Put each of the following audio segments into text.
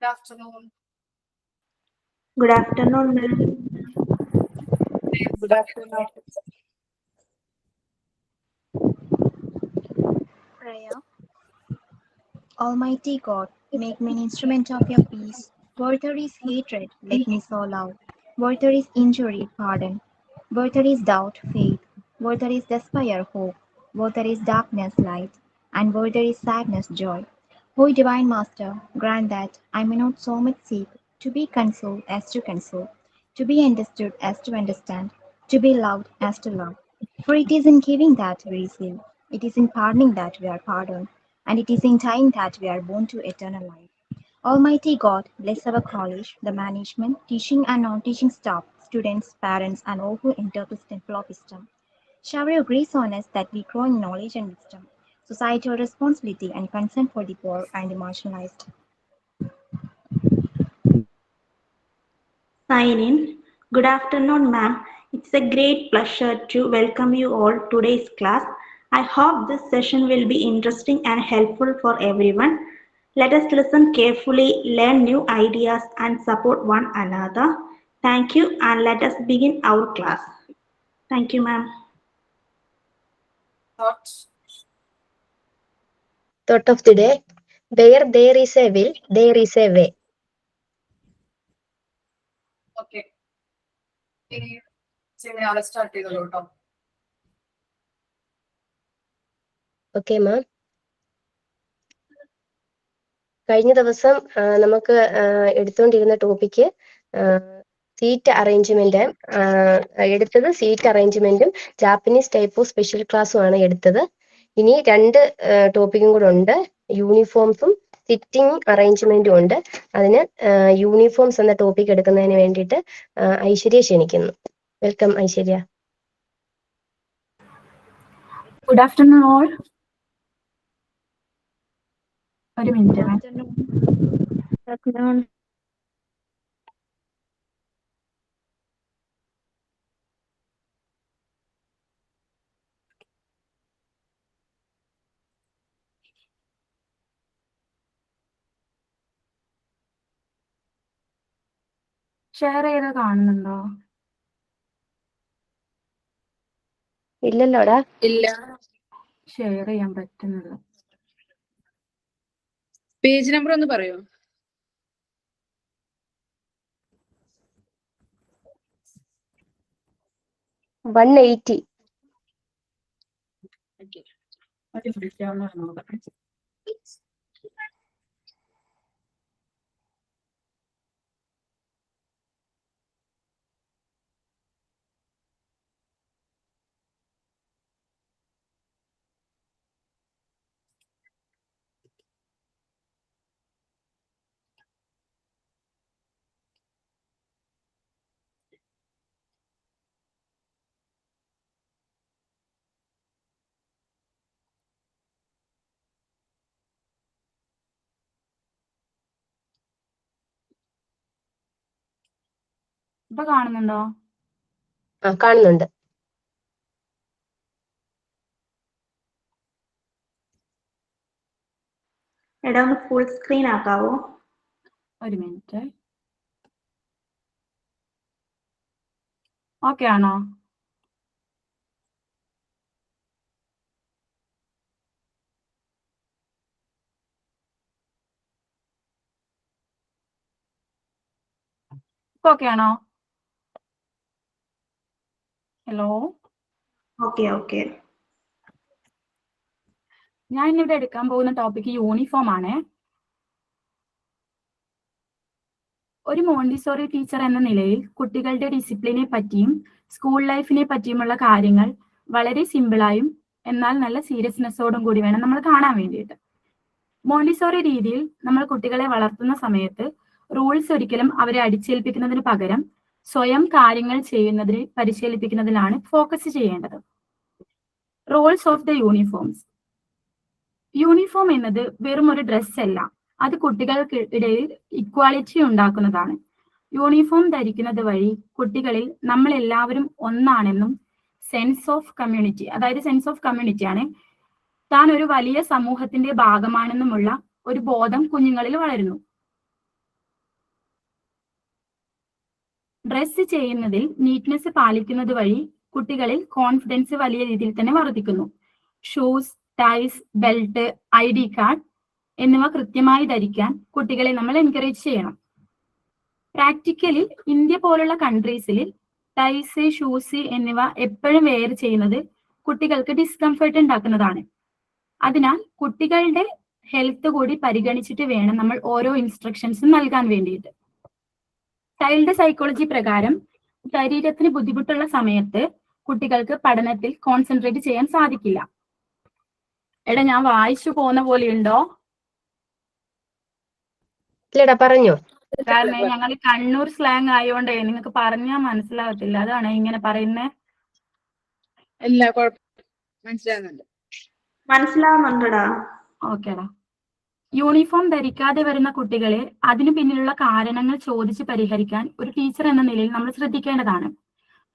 Good afternoon. Good afternoon, ma'am. Good afternoon. Prayer. Almighty God, make me an instrument of your peace. Where there is hatred, let me sow love. Where there is injury, pardon. Where there is doubt, faith. Where there is despair, hope. Where there is darkness, light. And where there is sadness, joy. O Divine Master, grant that I may not so much seek to be consoled as to console, to be understood as to understand, to be loved as to love. For it is in giving that we receive, it is in pardoning that we are pardoned, and it is in dying that we are born to eternal life. Almighty God, bless our college, the management, teaching and non-teaching staff, students, parents, and all who enter this temple of wisdom. Shower your grace on us that we grow in knowledge and wisdom, societal responsibility, and concern for the poor and the marginalized. Sign in. Good afternoon, ma'am. It's a great pleasure to welcome you all to today's class. I hope this session will be interesting and helpful for everyone. Let us listen carefully, learn new ideas, and support one another. Thank you, and let us begin our class. Thank you, ma'am. Thoughts? Thought of the day. Where there is a will, there is a way. Okay. ഇനി start ചെയ്തോളൂ കേട്ടോ. Okay ma'am. കഴിഞ്ഞ ദിവസം നമുക്ക് എടുത്തുകൊണ്ടിരുന്ന topic seat arrangement എടുത്തത് seat അറേഞ്ച്മെന്റും Japanese type of special ക്ലാസ്സും ആണ് എടുത്തത്. ഇനി രണ്ട് ടോപ്പിക്കും കൂടെ ഉണ്ട്. യൂണിഫോംസും സിറ്റിംഗ് അറേഞ്ച്മെന്റും ഉണ്ട്. അതിന് യൂണിഫോംസ് എന്ന ടോപ്പിക് എടുക്കുന്നതിന് വേണ്ടിയിട്ട് ഐശ്വര്യ ക്ഷണിക്കുന്നു. Welcome Aishwarya. Good afternoon all. ഒരു മിനിറ്റ്. Afternoon. ഷെയർ ചെയ്ത് കാണുന്നുണ്ടോ? ഇല്ലല്ലോടാ. ഇല്ല. ഷെയർ ചെയ്യാൻ പറ്റുന്നില്ല. പേജ് നമ്പർ ഒന്ന് പറയോ? $180. ഇപ്പൊ കാണുന്നുണ്ടോ? കാണുന്നുണ്ട്. എടാ ഒന്ന് ഫുൾ സ്ക്രീൻ ആക്കാവോ? ഒരു മിനിറ്റ്. ഓക്കെ ആണോ? ഓക്കെ ആണോ? ഹലോ. ഓക്കെ. ഞാൻ ഇന്നിവിടെ എടുക്കാൻ പോകുന്ന ടോപ്പിക് യൂണിഫോം ആണ്. ഒരു മോണ്ടിസോറി ടീച്ചർ എന്ന നിലയിൽ കുട്ടികളുടെ ഡിസിപ്ലിനെ പറ്റിയും സ്കൂൾ ലൈഫിനെ പറ്റിയുമുള്ള കാര്യങ്ങൾ വളരെ സിമ്പിളായും എന്നാൽ നല്ല സീരിയസ്നെസ്സോടും കൂടി വേണം നമ്മൾ കാണാൻ വേണ്ടിയിട്ട്. മോണ്ടിസോറി രീതിയിൽ നമ്മൾ കുട്ടികളെ വളർത്തുന്ന സമയത്ത് റൂൾസ് ഒരിക്കലും അവരെ അടിച്ചേൽപ്പിക്കുന്നതിന് പകരം സ്വയം കാര്യങ്ങൾ ചെയ്യുന്നതിന് പരിശീലിപ്പിക്കുന്നതിലാണ് ഫോക്കസ് ചെയ്യേണ്ടത്. Rolls of the uniforms. Uniform എന്നത് വെറും ഒരു ഡ്രസ് അല്ല, അത് കുട്ടികൾക്കിടയിൽ ഇക്വാളിറ്റി ഉണ്ടാക്കുന്നതാണ്. യൂണിഫോം ധരിക്കുന്നത് വഴി കുട്ടികളിൽ നമ്മൾ എല്ലാവരും ഒന്നാണെന്നും സെൻസ് ഓഫ് കമ്മ്യൂണിറ്റി, അതായത് സെൻസ് ഓഫ് കമ്മ്യൂണിറ്റി ആണ്, താൻ ഒരു വലിയ സമൂഹത്തിന്റെ ഭാഗമാണെന്നുമുള്ള ഒരു ബോധം കുഞ്ഞുങ്ങളിൽ വളരുന്നു. ഡ്രസ് ചെയ്യുന്നതിൽ നീറ്റ്നെസ് പാലിക്കുന്നത് വഴി കുട്ടികളിൽ കോൺഫിഡൻസ് വലിയ രീതിയിൽ തന്നെ വർദ്ധിക്കുന്നു. Shoes, ties, belt, ID card എന്നിവ കൃത്യമായി ധരിക്കാൻ കുട്ടികളെ നമ്മൾ എൻകറേജ് ചെയ്യണം. പ്രാക്ടിക്കലി ഇന്ത്യ പോലുള്ള കൺട്രീസിൽ ടൈസ്, ഷൂസ് എന്നിവ എപ്പോഴും വെയർ ചെയ്യുന്നത് കുട്ടികൾക്ക് ഡിസ്കംഫർട്ട് ഉണ്ടാക്കുന്നതാണ്. അതിനാൽ കുട്ടികളുടെ ഹെൽത്ത് കൂടി പരിഗണിച്ചിട്ട് വേണം നമ്മൾ ഓരോ ഇൻസ്ട്രക്ഷൻസും നൽകാൻ വേണ്ടിയിട്ട്. ചൈൽഡ് സൈക്കോളജി പ്രകാരം ശരീരത്തിന് ബുദ്ധിമുട്ടുള്ള സമയത്ത് കുട്ടികൾക്ക് പഠനത്തിൽ കോൺസെൻട്രേറ്റ് ചെയ്യാൻ സാധിക്കില്ല. എടാ, ഞാൻ വായിച്ചു പോകുന്ന പോലെയുണ്ടോ? ഇല്ലടാ, പറഞ്ഞോ. കാരണം ഞങ്ങൾ കണ്ണൂർ സ്ലാങ് ആയതുകൊണ്ടേ നിങ്ങൾക്ക് പറഞ്ഞാൽ മനസ്സിലാകത്തില്ല. അതാണ് ഇങ്ങനെ പറയുന്നത്. ഇല്ല, മനസ്സിലാകുന്നുണ്ട്. മനസ്സിലാവുന്നുണ്ടടാ. ഓക്കേടാ. യൂണിഫോം ധരിക്കാതെ വരുന്ന കുട്ടികളെ അതിനു പിന്നിലുള്ള കാരണങ്ങൾ ചോദിച്ച് പരിഹരിക്കാൻ ഒരു ടീച്ചർ എന്ന നിലയിൽ നമ്മൾ ശ്രദ്ധിക്കേണ്ടതാണ്.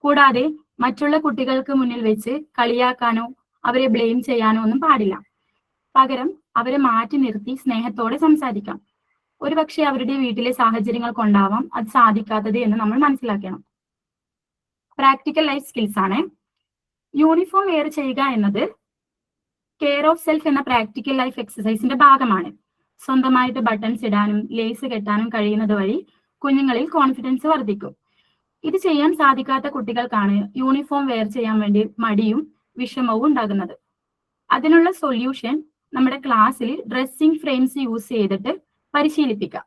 കൂടാതെ മറ്റുള്ള കുട്ടികൾക്ക് മുന്നിൽ വെച്ച് കളിയാക്കാനോ അവരെ ബ്ലെയിം ചെയ്യാനോ ഒന്നും പാടില്ല. പകരം അവരെ മാറ്റി നിർത്തി സ്നേഹത്തോടെ സംസാരിക്കാം. ഒരുപക്ഷെ അവരുടെ വീട്ടിലെ സാഹചര്യങ്ങൾ കൊണ്ടാവാം അത് സാധിക്കാത്തത് എന്ന് നമ്മൾ മനസ്സിലാക്കണം. പ്രാക്ടിക്കൽ ലൈഫ് സ്കിൽസ് ആണ്. യൂണിഫോം വെയർ ചെയ്യുക എന്നത് കെയർ ഓഫ് സെൽഫ് എന്ന പ്രാക്ടിക്കൽ ലൈഫ് എക്സസൈസിന്റെ ഭാഗമാണ്. സ്വന്തമായിട്ട് ബട്ടൺസ് ഇടാനും ലേസ് കെട്ടാനും കഴിയുന്നത് വഴി കുഞ്ഞുങ്ങളിൽ കോൺഫിഡൻസ് വർദ്ധിക്കും. ഇത് ചെയ്യാൻ സാധിക്കാത്ത കുട്ടികൾക്കാണ് യൂണിഫോം വെയർ ചെയ്യാൻ വേണ്ടി മടിയും വിഷമവും ഉണ്ടാകുന്നത്. അതിനുള്ള സൊല്യൂഷൻ നമ്മുടെ ക്ലാസ്സിൽ ഡ്രസ്സിംഗ് ഫ്രെയിംസ് യൂസ് ചെയ്തിട്ട് പരിശീലിപ്പിക്കാം.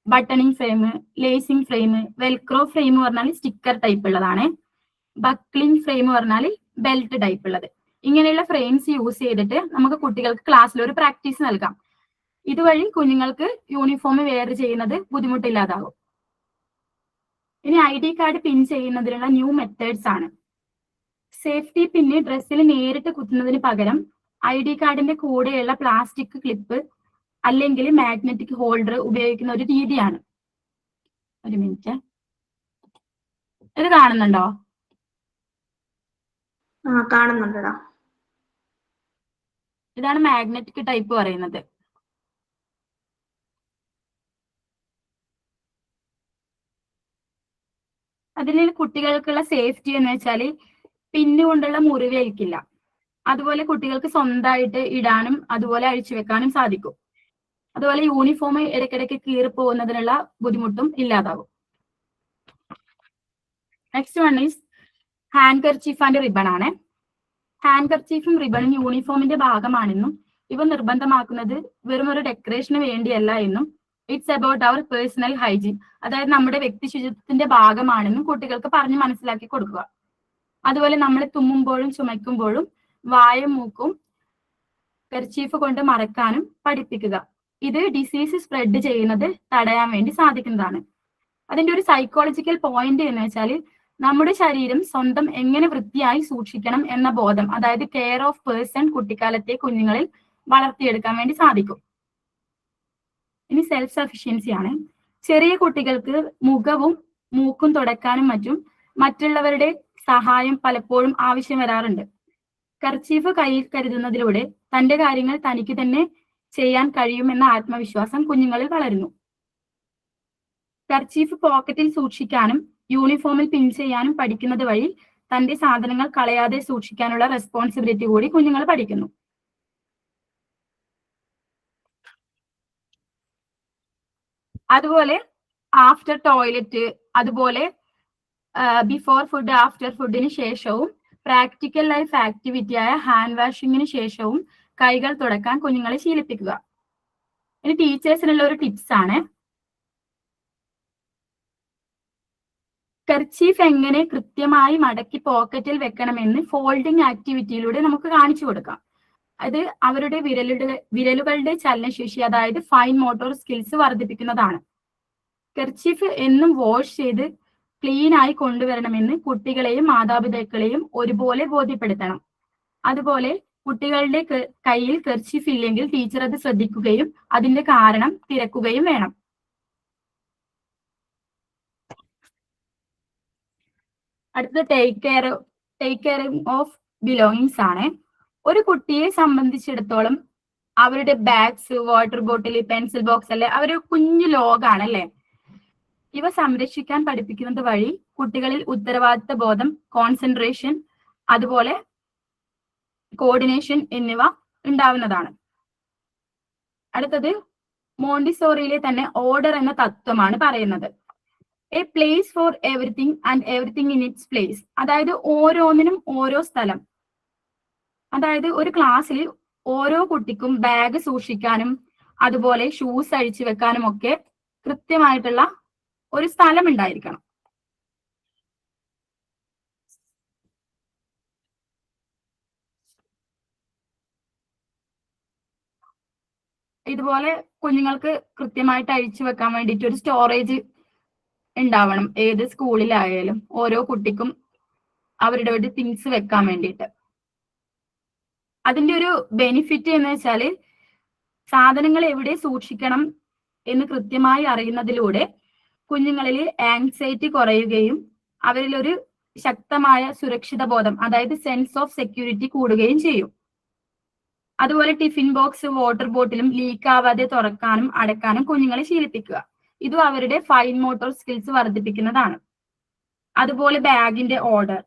Buttoning frame, lacing frame, velcro frame പറഞ്ഞാൽ സ്റ്റിക്കർ ടൈപ്പ് ഉള്ളതാണ്. ബക്ലിംഗ് ഫ്രെയിം പറഞ്ഞാൽ ബെൽറ്റ് ടൈപ്പ് ഉള്ളത്. ഇങ്ങനെയുള്ള ഫ്രെയിംസ് യൂസ് ചെയ്തിട്ട് നമുക്ക് കുട്ടികൾക്ക് ക്ലാസ്സിൽ ഒരു പ്രാക്ടീസ് നൽകാം. ഇതുവഴി കുഞ്ഞുങ്ങൾക്ക് യൂണിഫോം വെയർ ചെയ്യുന്നത് ബുദ്ധിമുട്ടില്ലാതാകും. ഇനി ID കാർഡ് പിൻ ചെയ്യുന്നതിനുള്ള ന്യൂ മെത്തേഡ്സ് ആണ്. സേഫ്റ്റി പിന്ന് ഡ്രസ്സിൽ നേരിട്ട് കുത്തുന്നതിന് പകരം ID കാർഡിന്റെ കൂടെയുള്ള പ്ലാസ്റ്റിക് ക്ലിപ്പ് അല്ലെങ്കിൽ മാഗ്നറ്റിക് ഹോൾഡർ ഉപയോഗിക്കുന്ന ഒരു രീതിയാണ്. ഒരു മിനിറ്റ്, ഇത് കാണുന്നുണ്ടോ? കാണുന്നുണ്ടടാ. ഇതാണ് മാഗ്നറ്റിക് ടൈപ്പ് പറയുന്നത്. അതിൽ കുട്ടികൾക്കുള്ള സേഫ്റ്റി എന്ന് വെച്ചാൽ പിന്നുകൊണ്ടുള്ള മുറിവേൽക്കില്ല. അതുപോലെ കുട്ടികൾക്ക് സ്വന്തമായിട്ട് ഇടാനും അതുപോലെ അഴിച്ചു വെക്കാനും സാധിക്കും. അതുപോലെ യൂണിഫോം ഇടയ്ക്കിടയ്ക്ക് കീറിപ്പോകുന്നതിനുള്ള ബുദ്ധിമുട്ടും ഇല്ലാതാവും. Next one is handkerchief and ribbon ആണ്. ഹാൻഡ് കർച്ചീഫും റിബണും യൂണിഫോമിന്റെ ഭാഗമാണെന്നും ഇവ നിർബന്ധമാക്കുന്നത് വെറും ഒരു ഡെക്കറേഷന് വേണ്ടിയല്ല എന്നും it's about our personal hygiene, അതായത് നമ്മുടെ വ്യക്തി ശുചിത്വത്തിന്റെ ഭാഗമാണെന്നും കുട്ടികൾക്ക് പറഞ്ഞ് മനസ്സിലാക്കി കൊടുക്കുക. അതുപോലെ നമ്മൾ തുമ്മുമ്പോഴും ചുമയ്ക്കുമ്പോഴും വായും മൂക്കും കർച്ചീഫ് കൊണ്ട് മറക്കാനും പഠിപ്പിക്കുക. ഇത് ഡിസീസ് സ്പ്രെഡ് ചെയ്യുന്നത് തടയാൻ വേണ്ടി സാധിക്കുന്നതാണ്. അതിന്റെ ഒരു സൈക്കോളജിക്കൽ പോയിന്റ് എന്ന് വെച്ചാൽ നമ്മുടെ ശരീരം സ്വന്തം എങ്ങനെ വൃത്തിയായി സൂക്ഷിക്കണം എന്ന ബോധം, അതായത് കെയർ ഓഫ് പേഴ്സൺ കുട്ടിക്കാലത്തെ കുഞ്ഞുങ്ങളിൽ വളർത്തിയെടുക്കാൻ വേണ്ടി സാധിക്കും. ഇനി സെൽഫ് സഫിഷ്യൻസി ആണ്. ചെറിയ കുട്ടികൾക്ക് മുഖവും മൂക്കും തുടക്കാനും മറ്റുള്ളവരുടെ സഹായം പലപ്പോഴും ആവശ്യം വരാറുണ്ട്. കർച്ചീഫ് കയ്യിൽ കരുതുന്നതിലൂടെ തന്റെ കാര്യങ്ങൾ തനിക്ക് തന്നെ ചെയ്യാൻ കഴിയുമെന്ന ആത്മവിശ്വാസം കുഞ്ഞുങ്ങളിൽ വളരുന്നു. കർച്ചീഫ് പോക്കറ്റിൽ സൂക്ഷിക്കാനും യൂണിഫോമിൽ പിൻ ചെയ്യാനും പഠിക്കുന്നത് വഴി തന്റെ സാധനങ്ങൾ കളയാതെ സൂക്ഷിക്കാനുള്ള റെസ്പോൺസിബിലിറ്റി കൂടി കുഞ്ഞുങ്ങൾ പഠിക്കുന്നു. അതുപോലെ ആഫ്റ്റർ ടോയ്ലറ്റ്, അതുപോലെ ബിഫോർ ഫുഡ്, ആഫ്റ്റർ ഫുഡിന് ശേഷവും പ്രാക്ടിക്കൽ ലൈഫ് ആക്ടിവിറ്റിയായ ഹാൻഡ് വാഷിങ്ങിന് ശേഷവും കൈകൾ തുടക്കാൻ കുഞ്ഞുങ്ങളെ ശീലിപ്പിക്കുക. ഇനി ടീച്ചേഴ്സിനുള്ള ഒരു ടിപ്സ് ആണ്. കർച്ചീഫ് എങ്ങനെ കൃത്യമായി മടക്കി പോക്കറ്റിൽ വെക്കണമെന്ന് ഫോൾഡിംഗ് ആക്ടിവിറ്റിയിലൂടെ നമുക്ക് കാണിച്ചു കൊടുക്കാം. അത് അവരുടെ വിരലുകളുടെ ചലനശേഷി, അതായത് ഫൈൻ മോട്ടോർ സ്കിൽസ് വർദ്ധിപ്പിക്കുന്നതാണ്. കർച്ചീഫ് എന്നും വാഷ് ചെയ്ത് ക്ലീൻ ആയി കൊണ്ടുവരണമെന്ന് കുട്ടികളെയും മാതാപിതാക്കളെയും ഒരുപോലെ ബോധ്യപ്പെടുത്തണം. അതുപോലെ കുട്ടികളുടെ കയ്യിൽ കർച്ചീഫ് ഇല്ലെങ്കിൽ ടീച്ചർ അത് ശ്രദ്ധിക്കുകയും അതിന്റെ കാരണം തിരക്കുകയും വേണം. അടുത്തത് ടേക്ക് കെയർ ഓഫ് ബിലോങ്ങിങ്സ് ആണ്. ഒരു കുട്ടിയെ സംബന്ധിച്ചിടത്തോളം അവരുടെ bags, water bottle, pencil box അല്ലെ അവരൊരു കുഞ്ഞു ലോകാണ് അല്ലെ. ഇവ സംരക്ഷിക്കാൻ പഠിപ്പിക്കുന്നത് വഴി കുട്ടികളിൽ ഉത്തരവാദിത്ത ബോധം, കോൺസെൻട്രേഷൻ, അതുപോലെ കോർഡിനേഷൻ എന്നിവ ഉണ്ടാവുന്നതാണ്. അടുത്തത് മോണ്ടിസോറിയിലെ തന്നെ ഓർഡർ എന്ന തത്വമാണ് പറയുന്നത്. A place for everything and everything in its place. അതായത് ഓരോന്നിനും ഓരോ സ്ഥലം. അതായത് ഒരു ക്ലാസ്സിൽ ഓരോ കുട്ടിക്കും ബാഗ് സൂക്ഷിക്കാനും അതുപോലെ ഷൂസ് അഴിച്ചു വെക്കാനും ഒക്കെ കൃത്യമായിട്ടുള്ള ഒരു സ്ഥലം ഉണ്ടായിരിക്കണം. ഇതുപോലെ കുഞ്ഞുങ്ങൾക്ക് കൃത്യമായിട്ട് അഴിച്ചു വെക്കാൻ വേണ്ടിയിട്ട് ഒരു സ്റ്റോറേജ് ഉണ്ടാവണം. ഏത് സ്കൂളിലായാലും ഓരോ കുട്ടിക്കും അവരുടെ തിങ്സ് വെക്കാൻ വേണ്ടിയിട്ട്. അതിന്റെ ഒരു ബെനിഫിറ്റ് എന്ന് വെച്ചാല് സാധനങ്ങൾ എവിടെ സൂക്ഷിക്കണം എന്ന് കൃത്യമായി അറിയുന്നതിലൂടെ കുഞ്ഞുങ്ങളിൽ ആങ്സൈറ്റി കുറയുകയും അവരിൽ ഒരു ശക്തമായ സുരക്ഷിത ബോധം, അതായത് സെൻസ് ഓഫ് സെക്യൂരിറ്റി കൂടുകയും ചെയ്യും. അതുപോലെ ടിഫിൻ ബോക്സ്, വാട്ടർ ബോട്ടിലും ലീക്ക് ആവാതെ തുറക്കാനും അടക്കാനും കുഞ്ഞുങ്ങളെ ശീലിപ്പിക്കുക. ഇതും അവരുടെ ഫൈൻ മോട്ടോർ സ്കിൽസ് വർദ്ധിപ്പിക്കുന്നതാണ്. അതുപോലെ ബാഗിന്റെ ഓർഡർ.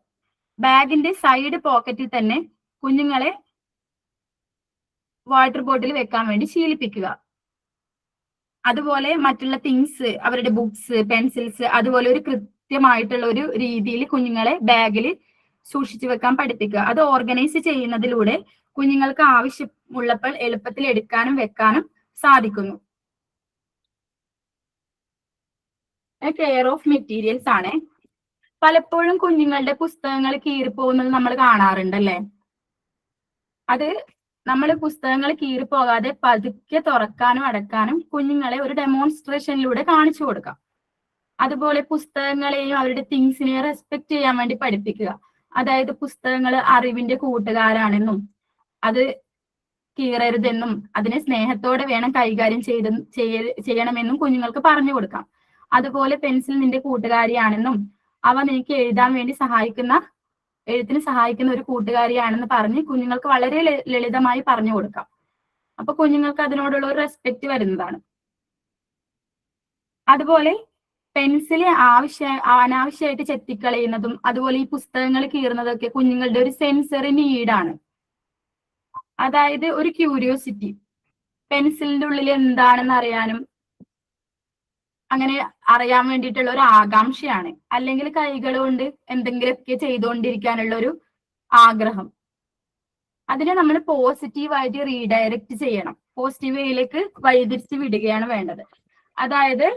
ബാഗിന്റെ സൈഡ് പോക്കറ്റിൽ തന്നെ കുഞ്ഞുങ്ങളെ വാട്ടർ ബോട്ടിൽ വെക്കാൻ വേണ്ടി ശീലിപ്പിക്കുക. അതുപോലെ മറ്റുള്ള തിങ്സ്, അവരുടെ ബുക്സ്, പെൻസിൽസ്, അതുപോലെ ഒരു കൃത്യമായിട്ടുള്ള ഒരു രീതിയിൽ കുഞ്ഞുങ്ങളെ ബാഗിൽ സൂക്ഷിച്ചു വെക്കാൻ പഠിപ്പിക്കുക. അത് ഓർഗനൈസ് ചെയ്യുന്നതിലൂടെ കുഞ്ഞുങ്ങൾക്ക് ആവശ്യമുള്ളപ്പോൾ എളുപ്പത്തിൽ എടുക്കാനും വെക്കാനും സാധിക്കുന്നു. കെയർ ഓഫ് മെറ്റീരിയൽസ് ആണ്. പലപ്പോഴും കുഞ്ഞുങ്ങളുടെ പുസ്തകങ്ങൾ കീറിപ്പോകുന്നത് നമ്മൾ കാണാറുണ്ടല്ലേ. അത് നമ്മൾ പുസ്തകങ്ങൾ കീറിപ്പോകാതെ പതുക്കെ തുറക്കാനും അടക്കാനും കുഞ്ഞുങ്ങളെ ഒരു ഡെമോൺസ്ട്രേഷനിലൂടെ കാണിച്ചു കൊടുക്കാം. അതുപോലെ പുസ്തകങ്ങളെയും അവരുടെ തിങ്സിനെയും റെസ്പെക്ട് ചെയ്യാൻ വേണ്ടി പഠിപ്പിക്കുക. അതായത് പുസ്തകങ്ങൾ അറിവിന്റെ കൂട്ടുകാരാണെന്നും അത് കീറരുതെന്നും അതിനെ സ്നേഹത്തോടെ വേണം കൈകാര്യം ചെയ്യണമെന്നും കുഞ്ഞുങ്ങൾക്ക് പറഞ്ഞു കൊടുക്കാം. അതുപോലെ പെൻസിൽ നിന്റെ കൂട്ടുകാരിയാണെന്നും അവ നിനക്ക് എഴുതാൻ വേണ്ടി എഴുത്തിന് സഹായിക്കുന്ന ഒരു കൂട്ടുകാരിയാണെന്ന് പറഞ്ഞ് കുഞ്ഞുങ്ങൾക്ക് വളരെ ലളിതമായി പറഞ്ഞു കൊടുക്കാം. അപ്പൊ കുഞ്ഞുങ്ങൾക്ക് അതിനോടുള്ള ഒരു റെസ്പെക്ട് വരുന്നതാണ്. അതുപോലെ പെൻസില് അനാവശ്യമായിട്ട് ചെത്തിക്കളയുന്നതും അതുപോലെ ഈ പുസ്തകങ്ങൾ കീറുന്നതൊക്കെ കുഞ്ഞുങ്ങളുടെ ഒരു സെൻസറി നീഡാണ്. അതായത് ഒരു ക്യൂരിയോസിറ്റി, പെൻസിലിന്റെ ഉള്ളിൽ എന്താണെന്ന് അറിയാനും അങ്ങനെ അറിയാൻ വേണ്ടിയിട്ടുള്ള ഒരു ആകാംക്ഷയാണ്. അല്ലെങ്കിൽ കൈകൾ കൊണ്ട് എന്തെങ്കിലുമൊക്കെ ചെയ്തുകൊണ്ടിരിക്കാനുള്ള ഒരു ആഗ്രഹം. അതിനെ നമ്മൾ പോസിറ്റീവായിട്ട് റീഡയറക്റ്റ് ചെയ്യണം. പോസിറ്റീവ് വേയിലേക്ക് വഴിതിരിച്ച് വിടുകയാണ് വേണ്ടത്. അതായത്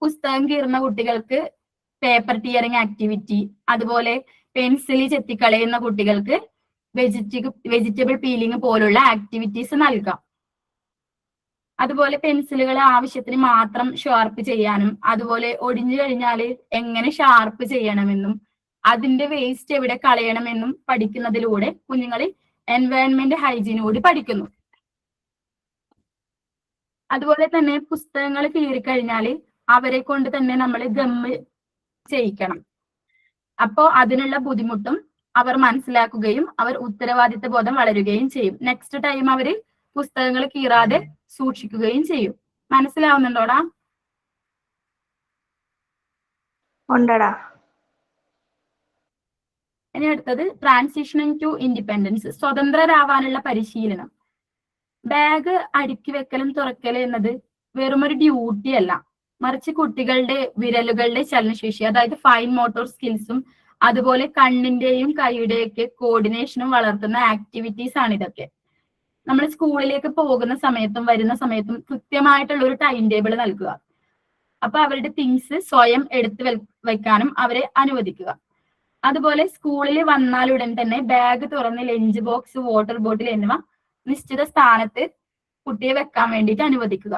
പുസ്തകം കീറുന്ന കുട്ടികൾക്ക് പേപ്പർ ടിയറിംഗ് ആക്ടിവിറ്റി, അതുപോലെ പെൻസിൽ ചെത്തിക്കളയുന്ന കുട്ടികൾക്ക് വെജിറ്റബിൾ പീലിംഗ് പോലുള്ള ആക്ടിവിറ്റീസ് നൽകാം. അതുപോലെ പെൻസിലുകൾ ആവശ്യത്തിന് മാത്രം ഷാർപ്പ് ചെയ്യാനും അതുപോലെ ഒടിഞ്ഞു കഴിഞ്ഞാൽ എങ്ങനെ ഷാർപ്പ് ചെയ്യണമെന്നും അതിന്റെ വേസ്റ്റ് എവിടെ കളയണമെന്നും പഠിക്കുന്നതിലൂടെ കുഞ്ഞുങ്ങൾ എൻവയൺമെന്റ് ഹൈജീൻ കൂടി പഠിക്കുന്നു. അതുപോലെ തന്നെ പുസ്തകങ്ങൾ കീറിക്കഴിഞ്ഞാൽ അവരെ കൊണ്ട് തന്നെ നമ്മൾ ഗമ്മ് ചെയ്യിക്കണം. അപ്പോൾ അതിനുള്ള ബുദ്ധിമുട്ടും അവർ മനസ്സിലാക്കുകയും അവർ ഉത്തരവാദിത്ത ബോധം വളരുകയും ചെയ്യും. നെക്സ്റ്റ് ടൈം അവര് പുസ്തകങ്ങൾ കീറാതെ സൂക്ഷിക്കുകയും ചെയ്യും. മനസ്സിലാവുന്നുണ്ടോടാ? ഉണ്ടടാ. ഇനി അടുത്തത് ട്രാൻസിഷനിങ് ടു ഇൻഡിപെൻഡൻസ്, സ്വതന്ത്രരാവാനുള്ള പരിശീലനം. ബാഗ് അടുക്കി വെക്കലും തുറക്കലും എന്നത് വെറുമൊരു ഡ്യൂട്ടി അല്ല, മറിച്ച് കുട്ടികളുടെ വിരലുകളുടെ ചലനശേഷി, അതായത് ഫൈൻ മോട്ടോർ സ്കിൽസും അതുപോലെ കണ്ണിന്റെയും കൈയുടെയൊക്കെ കോർഡിനേഷനും വളർത്തുന്ന ആക്ടിവിറ്റീസ് ആണ് ഇതൊക്കെ. നമ്മൾ സ്കൂളിലേക്ക് പോകുന്ന സമയത്തും വരുന്ന സമയത്തും കൃത്യമായിട്ടുള്ള ഒരു ടൈം ടേബിൾ നൽകുക. അപ്പൊ അവരുടെ തിങ്സ് സ്വയം എടുത്ത് വെക്കാനും അവരെ അനുവദിക്കുക. അതുപോലെ സ്കൂളിൽ വന്നാലുടൻ തന്നെ ബാഗ് തുറന്ന് ലഞ്ച് ബോക്സ്, വാട്ടർ ബോട്ടിൽ എന്നിവ നിശ്ചിത സ്ഥാനത്ത് കുട്ടിയെ വെക്കാൻ വേണ്ടിയിട്ട് അനുവദിക്കുക.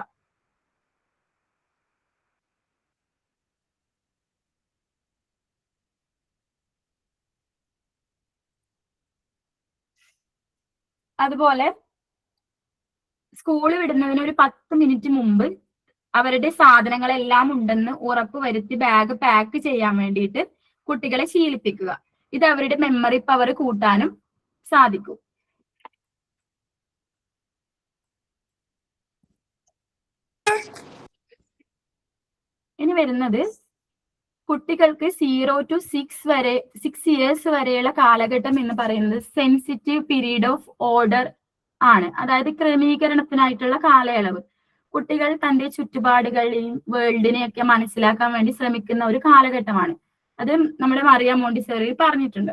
അതുപോലെ സ്കൂൾ വിടുന്നതിന് ഒരു 10 മിനിറ്റ് മുമ്പ് അവരുടെ സാധനങ്ങളെല്ലാം ഉണ്ടെന്ന് ഉറപ്പ് വരുത്തി ബാഗ് പാക്ക് ചെയ്യാൻ വേണ്ടിയിട്ട് കുട്ടികളെ ശീലിപ്പിക്കുക. ഇത് അവരുടെ മെമ്മറി പവർ കൂട്ടാനും സാധിക്കും. ഇനി വരുന്നത് കുട്ടികൾക്ക് 0 to 6 ഇയേഴ്സ് വരെയുള്ള കാലഘട്ടം എന്ന് പറയുന്നത് സെൻസിറ്റീവ് പീരീഡ് ഓഫ് ഓർഡർ ആണ്. അതായത് ക്രമീകരണത്തിനായിട്ടുള്ള കാലയളവ്. കുട്ടികൾ തന്റെ ചുറ്റുപാടുകളെയും വേൾഡിനെയൊക്കെ മനസ്സിലാക്കാൻ വേണ്ടി ശ്രമിക്കുന്ന ഒരു കാലഘട്ടമാണ്. അത് നമ്മുടെ മറിയ മോണ്ടിസോറി പറഞ്ഞിട്ടുണ്ട്.